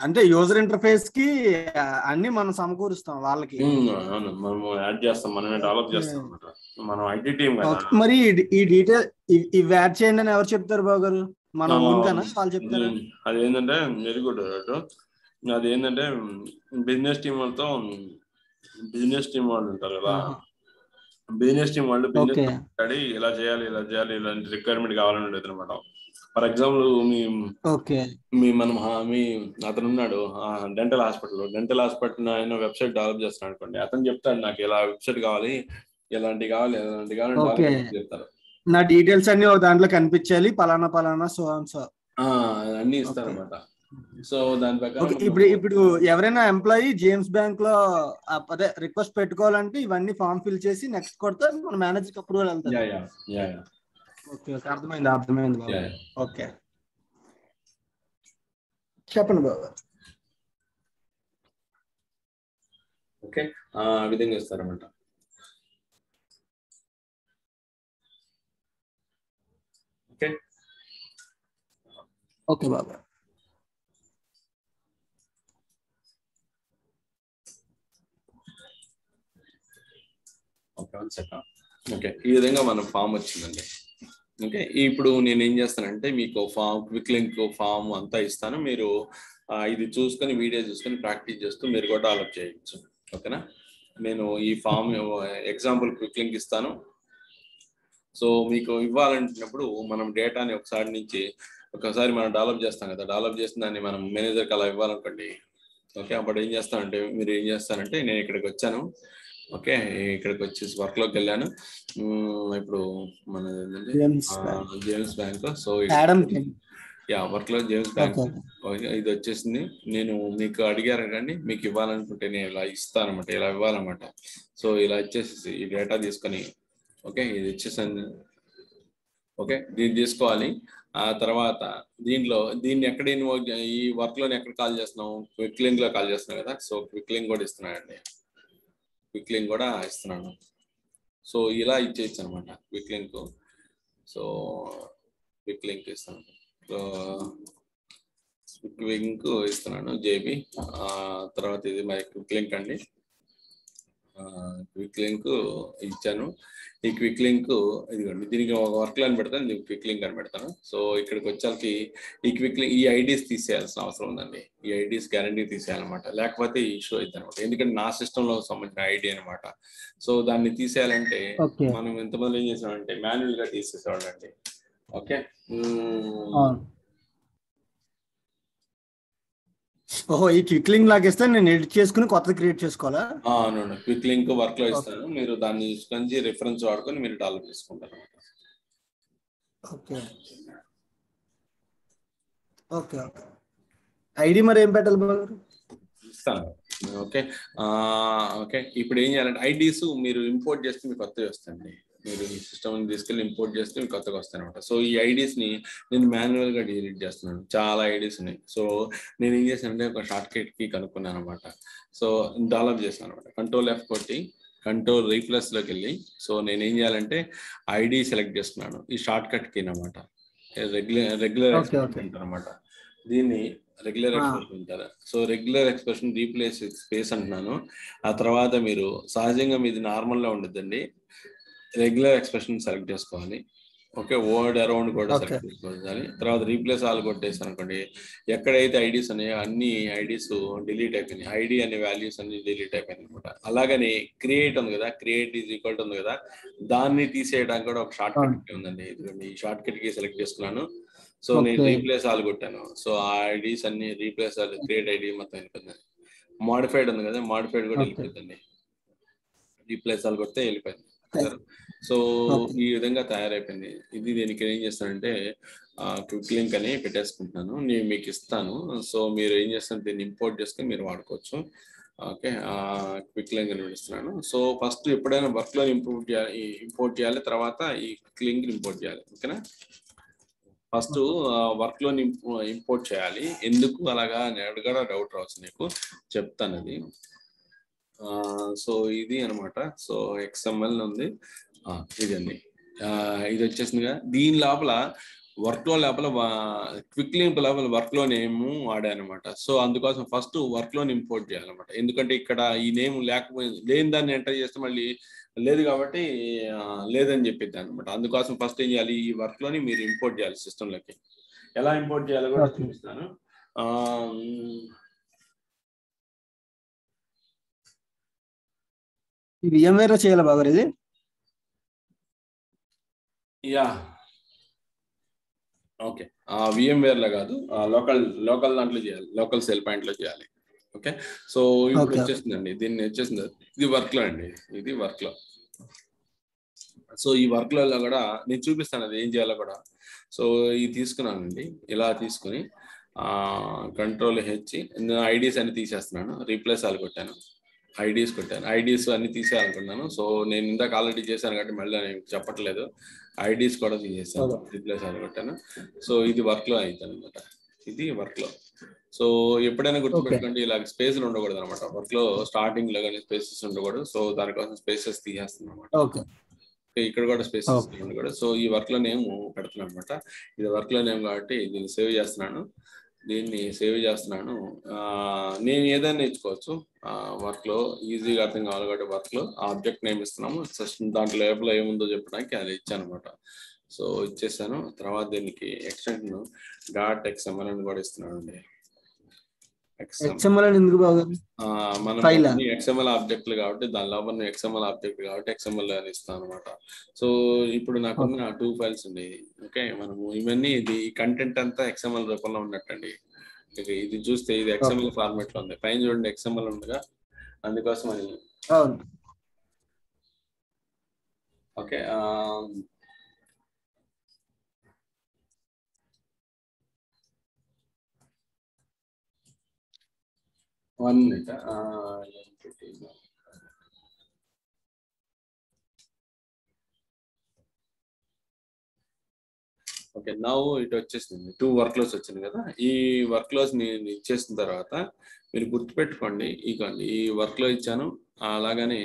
అంటే యూజర్ ఇంటర్ఫేస్ కి అన్ని మనం సమకూరుస్తాం వాళ్ళకి. మనం యాడ్ చేస్తాం, మనమే డెవలప్ చేస్తాం అనమాట. మనం ఐటీ టీమ్ కదా. మరి ఈ డీటెయిల్ ఇవి యాడ్ చేయండి అని ఎవరు చెప్తారు బాబు గారు? మనం ఓన్గానా వాళ్ళు చెప్తారు? అదేంటంటే వెరీ గుడ్. అదేంటంటే బిజినెస్ టీం వాళ్ళు ఉంటారు కదా, బిజినెస్ టీం వాళ్ళు బిజినెస్ ఇలా చేయాలి ఇలాంటి రిక్వైర్మెంట్ కావాలని ఉండేది అనమాట. ఫర్ ఎగ్జాంపుల్ అతను ఉన్నాడు డెంటల్ హాస్పిటల్ ఆయన వెబ్సైట్ డెవలప్ చేస్తున్నాడు అనుకోండి. అతను చెప్తాడు నాకు ఇలా వెబ్సైట్ కావాలి, ఇలాంటి కావాలి చెప్తారు. నా డీటెయిల్స్ అన్ని దాంట్లో కనిపించాలి, పలానా సో అన్ని ఇస్తారు అనమాట. సో దాని ప్రకారం ఇప్పుడు ఎవరైనా ఎంప్లాయీ జేమ్స్ బ్యాంక్ లో అదే రిక్వెస్ట్ పెట్టుకోవాలంటే ఇవన్నీ ఫామ్ ఫిల్ చేసి నెక్స్ట్ కొడితే మన మేనేజర్ అప్రూవల్ వెళ్తారు. ఓకే అర్థమైంది. ఓకే చెప్పండి బాబు. ఓకే ఆ విధంగా ఇస్తారన్నమాట. ఓకే బాబు. ఓకే ఈ విధంగా మన ఫామ్ వచ్చిందండి. ఓకే ఇప్పుడు నేను ఏం చేస్తానంటే మీకు క్విక్ లింక్ ఫామ్ అంతా ఇస్తాను. మీరు ఇది చూసుకొని వీడియో చూసుకొని ప్రాక్టీస్ చేస్తూ మీరు కూడా డెవలప్ చేయొచ్చు. ఓకేనా? నేను ఈ ఫామ్ ఎగ్జాంపుల్ క్విక్ లింక్ ఇస్తాను. సో మీకు ఇవ్వాలంటున్నప్పుడు మనం డేటాని ఒకసారి మనం డెవలప్ చేస్తాం కదా, డెవలప్ చేసిన దాన్ని మనం మేనేజర్కి అలా ఇవ్వాలనుకోండి. ఓకే, అప్పుడు ఏం చేస్తానంటే మీరు ఏం చేస్తారంటే నేను ఇక్కడికి వచ్చాను. ఓకే, ఇక్కడికి వచ్చేసి వర్క్లోకి వెళ్ళాను. ఇప్పుడు మన జేమ్స్ బ్యాంక్. సో వర్క్లో జేమ్స్ బ్యాంక్ ఇది వచ్చేసింది. నేను మీకు అడిగారు కానీ మీకు ఇవ్వాలనుకుంటే నేను ఇలా ఇస్తాను అనమాట, ఇలా ఇవ్వాలన్నమాట. సో ఇలా వచ్చేసి ఈ డేటా తీసుకొని ఓకే ఇది ఇచ్చేసాను. ఓకే, దీన్ని తీసుకోవాలి. ఆ తర్వాత దీన్ని ఎక్కడ ఈ వర్క్లోని ఎక్కడ కాల్ చేస్తున్నాం? క్విక్ లింక్ లో కాల్ చేస్తున్నాం కదా. సో క్విక్ లింక్ కూడా ఇస్తున్నానండి, క్విక్ లింక్ కూడా ఇస్తున్నాను. సో ఇలా ఇచ్చేయచ్చు అనమాట quick link. So quick link ఇస్తాను, క్విక్ లింక్ ఇస్తున్నాను జేబీ. తర్వాత ఇది మై క్విక్ లింక్ అండి, క్విక్ లింక్ ఇచ్చాను. ఈ క్విక్ లింక్ ఇదిగోండి, దీనికి ఒక వర్క్ అని పెడతాను, దీనికి క్విక్ లింక్ అని పెడతాను. సో ఇక్కడికి వచ్చాకి ఈ క్విక్ లింక్ ఈ ఐడీస్ తీసేయాల్సిన అవసరం ఉందండి. ఈ ఐడీస్ గ్యారంటీ తీసేయాలన్నమాట, లేకపోతే ఇష్యూ అవుతుంది అనమాట. ఎందుకంటే నా సిస్టంలో సంబంధించిన ఐడి అనమాట. సో దాన్ని తీసేయాలంటే మనం ఎంతమంది ఏం చేసామంటే మాన్యువల్ గా తీసేసేవాళ్ళండి. ఓకే, ఓహో ఈ క్విక్ లింక్ లాగిస్తే నేను ఎడిట్ చేసుకుని కొత్తది క్రియేట్ చేసుకోవాలా? అవునండి, క్విక్ లింక్ వర్క్ లో ఇస్తాను, మీరు దాన్ని తీసుకొని రిఫరెన్స్ వాడుకొని మీరు డెవలప్ చేసుకుంటారు. ఓకే ఓకే ఓకే, ఐడి మరి ఏం పెట్టాలి బాగా? ఇస్తాను. ఓకే ఓకే, ఇప్పుడు ఏం చేయాలంటే ఐడీస్ మీరు ఇంపోర్ట్ చేస్తే మీకు కొత్తవి వస్తాయండి. మీరు ఈ సిస్టమ్ తీసుకెళ్ళి ఇంపోర్ట్ చేస్తే మీకు కొత్తగా వస్తాయి అనమాట. సో ఈ ఐడీస్ ని నేను మాన్యువల్ గా డిలీట్ చేస్తున్నాను, చాలా ఐడీస్ ఉన్నాయి. సో నేను ఏం చేశానంటే ఒక షార్ట్ కట్ కి కనుక్కున్నాను అనమాట. సో డెవలప్ చేశాను అనమాట. కంట్రోల్ F కొట్టి కంట్రోల్ రీప్లేస్ లోకి వెళ్ళి సో నేను ఏం చేయాలంటే ఐడి సెలెక్ట్ చేసుకున్నాను, ఈ షార్ట్ కట్ కి అనమాట. రెగ్యులర్ ఎక్స్పెరిమెంట్ అనమాట. దీన్ని రెగ్యులర్ ఎక్స్ప్రెషన్ ఉంటారు. So regular expression replace space అంటున్నాను. ఆ తర్వాత మీరు సహజంగా మీది నార్మల్ లో ఉండద్దండి, రెగ్యులర్ ఎక్స్ప్రెషన్ సెలెక్ట్ చేసుకోవాలి. ఓకే, వర్డ్ అరౌండ్ కూడా సెలెక్ట్ చేసుకోవాలి. తర్వాత రీప్లేస్ ఆల్ కొట్టేసాను అనుకోండి, ఎక్కడైతే ఐడీస్ ఉన్నాయో అన్ని ఐడీస్ డిలీట్ అయిపోయినాయి, ఐడి అనే వాల్యూస్ అన్ని డిలీట్ అయిపోయినాయి అనమాట. అలాగని క్రియేట్ ఉంది కదా, క్రియేట్ ఈజ్ ఈక్వల్ ఉంది కదా, దాన్ని తీసేయడానికి కూడా ఒక షార్ట్ కట్ ఉందండి. ఈ షార్ట్ కట్ కి సెలెక్ట్ చేసుకున్నాను. సో నేను రీప్లేస్ ఆల్ కొట్టాను. సో ఆ ఐడీస్ అన్ని రీప్లేస్ ఆల్, క్రియేట్ ఐడి మొత్తం వెళ్ళిపోయింది. మాడిఫైడ్ ఉంది కదా, మాడిఫైడ్ కూడా వెళ్ళిపోయిందండి. రీప్లేస్ ఆల్ కొడితే వెళ్ళిపోయింది. సో ఈ విధంగా తయారైపోయింది. ఇది దీనికి ఏం చేస్తానంటే క్విక్ లింక్ అని పెట్టేసుకుంటున్నాను, నేను మీకు ఇస్తాను. సో మీరు ఏం చేస్తారు, దీన్ని ఇంపోర్ట్ చేసుకొని మీరు వాడుకోవచ్చు. ఓకే, క్విక్ లింక్ అని ఇస్తున్నాను. సో ఫస్ట్ ఎప్పుడైనా వర్క్ లో ఇంపోర్ట్ చేయాలి, తర్వాత ఈ క్విక్ లింక్ ఇంపోర్ట్ చేయాలి. ఓకేనా? ఫస్ట్ వర్క్ లో ఇంపోర్ట్ చేయాలి. ఎందుకు అలాగా అని అడగడా డౌట్ రావచ్చు నీకు, చెప్తాను అది. సో ఇది అనమాట. సో XML ఉంది, ఇదండి. ఇది వచ్చేసిందిగా. దీని లోపల వర్క్ లో క్విక్ లింక్ లోపల వర్క్ లో నేమ్ వాడానమాట. సో అందుకోసం ఫస్ట్ వర్క్ లో ఇంపోర్ట్ చేయాలన్నమాట. ఎందుకంటే ఇక్కడ ఈ నేమ్ లేని దాన్ని ఎంటర్ చేస్తే మళ్ళీ లేదు కాబట్టి లేదని చెప్పిద్ది అనమాట. అందుకోసం ఫస్ట్ ఏం చేయాలి, ఈ వర్క్ లోని మీరు ఇంపోర్ట్ చేయాలి సిస్టంలోకి. ఎలా ఇంపోర్ట్ చేయాలో కూడా చూపిస్తాను. VMware లో చేయాలి బాగా ఇది. యా ఓకే, VMware లో కాదు, లోకల్ దాంట్లో చేయాలి, లోకల్ సెల్ పాయింట్ లో చేయాలి. ఓకే, సో ఇప్పుడు వచ్చేసిందండి, దీన్ని వచ్చేసింది. ఇది వర్క్ లో అండి, ఇది వర్క్ లో. సో ఈ వర్క్ లో కూడా నేను చూపిస్తాను అది ఏం చేయాలో కూడా. సో ఇది తీసుకున్నానండి, ఇలా తీసుకుని కంట్రోల్ H ఐడీస్ అన్ని తీసేస్తున్నాను, రీప్లేస్ ఆల్ కొట్టాను, ఐడీస్ కొట్టాను. ఐడీస్ అన్ని తీసేయాలనుకున్నాను. సో నేను ఇందాక ఆల్రెడీ చేశాను కాబట్టి మళ్ళీ నేను చెప్పట్లేదు. ఐడీస్ కూడా తీసేసాను, రీప్లేస్ ఆల్ కొట్టాను. సో ఇది వర్క్ లో అవుతుంది అనమాట, ఇది వర్క్ లో. సో ఎప్పుడైనా గుర్తుపెట్టుకోండి, ఇలా స్పేస్లు ఉండకూడదు అనమాట. వర్క్ లో స్టార్టింగ్ లో కానీ స్పేసెస్ ఉండకూడదు. సో దానికోసం స్పేసెస్ తీసేస్తున్నాం అనమాట. ఇక్కడ కూడా స్పేసెస్ ఉండకూడదు. సో ఈ వర్క్ లో నేమ్ పెడుతున్నాను అనమాట. ఇది వర్క్ లో నేమ్ కాబట్టి దీన్ని సేవ్ చేస్తున్నాను. నేను ఏదైనా నేర్చుకోవచ్చు వర్క్ లో, ఈజీగా అర్థం కావాలి కాబట్టి వర్క్ లో ఆబ్జెక్ట్ నేమ్ ఇస్తున్నాము. దాంట్లో లోపల ఏముందో చెప్పడానికి అది ఇచ్చాను అనమాట. సో ఇచ్చేసాను. తర్వాత దీనికి ఎక్స్టెన్షన్ .xml అని కూడా ఇస్తున్నాను అండి. XML అని ఎందుకు బాగోదు? మనం File ఆ? XML ఆబ్జెక్ట్లు కాబట్టి దాని లోపల XML ఆబ్జెక్ట్ కాబట్టి XML అని ఇస్తాను అనమాట. సో ఇప్పుడు నాకున్న 2 ఫైల్స్ ఉన్నాయి. ఓకే, మనము ఇవన్నీ ఇది కంటెంట్ అంతా XML రూపంలో ఉన్నట్టండి. ఇది చూస్తే ఇది XML ఫార్మాట్ లో ఉంది. పైన చూడండి XML ఉందిగా, అందుకోసం అని. Okay, 1 minute. ఓకే, నౌ ఇటు వచ్చేసింది. 2 వర్క్లోస్ వచ్చింది కదా. ఈ వర్క్లోస్ నేను ఇచ్చేసిన తర్వాత మీరు గుర్తుపెట్టుకోండి, ఇగోండి ఈ వర్క్లో ఇచ్చాను, అలాగనే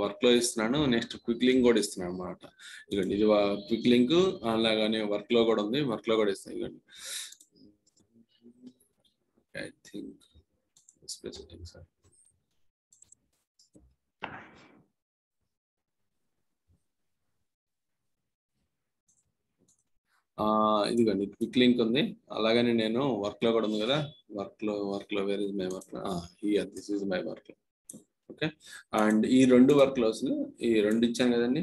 వర్క్లో ఇస్తున్నాను, నెక్స్ట్ క్విక్ లింక్ కూడా ఇస్తున్నాను అనమాట. ఇదిగోండి ఇది క్విక్ లింక్, అలాగనే వర్క్లో కూడా ఉంది, వర్క్లో కూడా ఇస్తాను. ఇదిగోండి ఐ థింక్ స్పెసిఫిక్ సార్. ఇదిగోండి క్విక్ లింక్ ఉంది, అలాగనే నేను వర్క్లో కూడా ఉంది కదా. వర్క్లో where is my work, here this is my work. Okay, and ఈ 2 వర్క్లోస్ ఈ 2 ఇచ్చాను కదండి,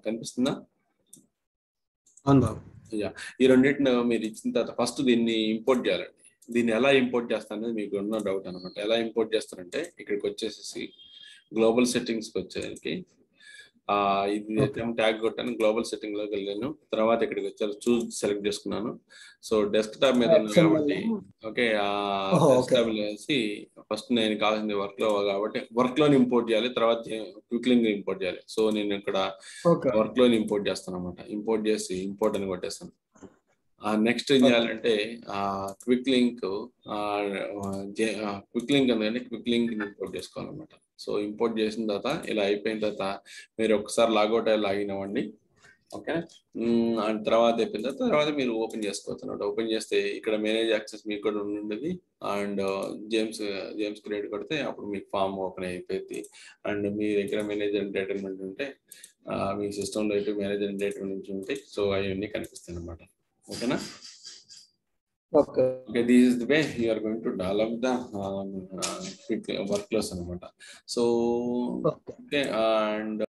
కనిపిస్తుందా? ఈ రెండింటిని మీరు ఇచ్చిన తర్వాత ఫస్ట్ దీన్ని ఇంపోర్ట్ చేయాలండి. దీన్ని ఎలా ఇంపోర్ట్ చేస్తారనేది మీకు ఉన్న డౌట్ అనమాట. ఎలా ఇంపోర్ట్ చేస్తారంటే ఇక్కడికి వచ్చేసి గ్లోబల్ సెట్టింగ్స్కి వచ్చేసరికి ఇది ట్యాగ్ కొట్టాను, గ్లోబల్ సెట్టింగ్ లోకి వెళ్ళాను, తర్వాత ఇక్కడికి వచ్చారు, చూజ్ సెలెక్ట్ చేసుకున్నాను. సో డెస్క్టాప్ మీద ఉంది కాబట్టి ఓకే, డెస్క్టాప్ వేసి ఫస్ట్ నేను కావాల్సింది వర్క్లో కాబట్టి వర్క్లోని ఇంపోర్ట్ చేయాలి, తర్వాత క్విక్ లింక్ ఇంపోర్ట్ చేయాలి. సో నేను ఇక్కడ వర్క్లోని ఇంపోర్ట్ చేస్తాను అనమాట. ఇంపోర్ట్ చేసి ఇంపోర్ట్ అని కొట్టేస్తాను. నెక్స్ట్ ఏం చేయాలంటే క్విక్ లింక్ ఉందండి, క్విక్ లింక్ ఇంపోర్ట్ చేసుకోవాలన్నమాట. సో ఇంపోర్ట్ చేసిన తర్వాత ఇలా అయిపోయిన తర్వాత మీరు ఒకసారి లాగౌట్ అయ్యి లాగిన్ అవ్వండి. ఓకే, అండ్ తర్వాత అయిపోయిన తర్వాత మీరు ఓపెన్ చేసుకోవచ్చు అనమాట. ఓపెన్ చేస్తే ఇక్కడ మేనేజ్ యాక్సెస్ మీకు కూడా ఉండేది, అండ్ జేమ్స్ క్రియేట్ కొడితే అప్పుడు మీకు ఫామ్ ఓపెన్ అయిపోయింది. అండ్ మీ దగ్గర మేనేజ్ ఎంటర్టైన్మెంట్ ఉంటే మీ సిస్టంలో అయితే మేనేజ్ ఎంటర్టైన్మెంట్ ఉంటాయి. సో అవన్నీ కనిపిస్తాయి అనమాట. ఓకేనా? Okay, this is the way you are going to develop the quick workflows anamata. So okay, and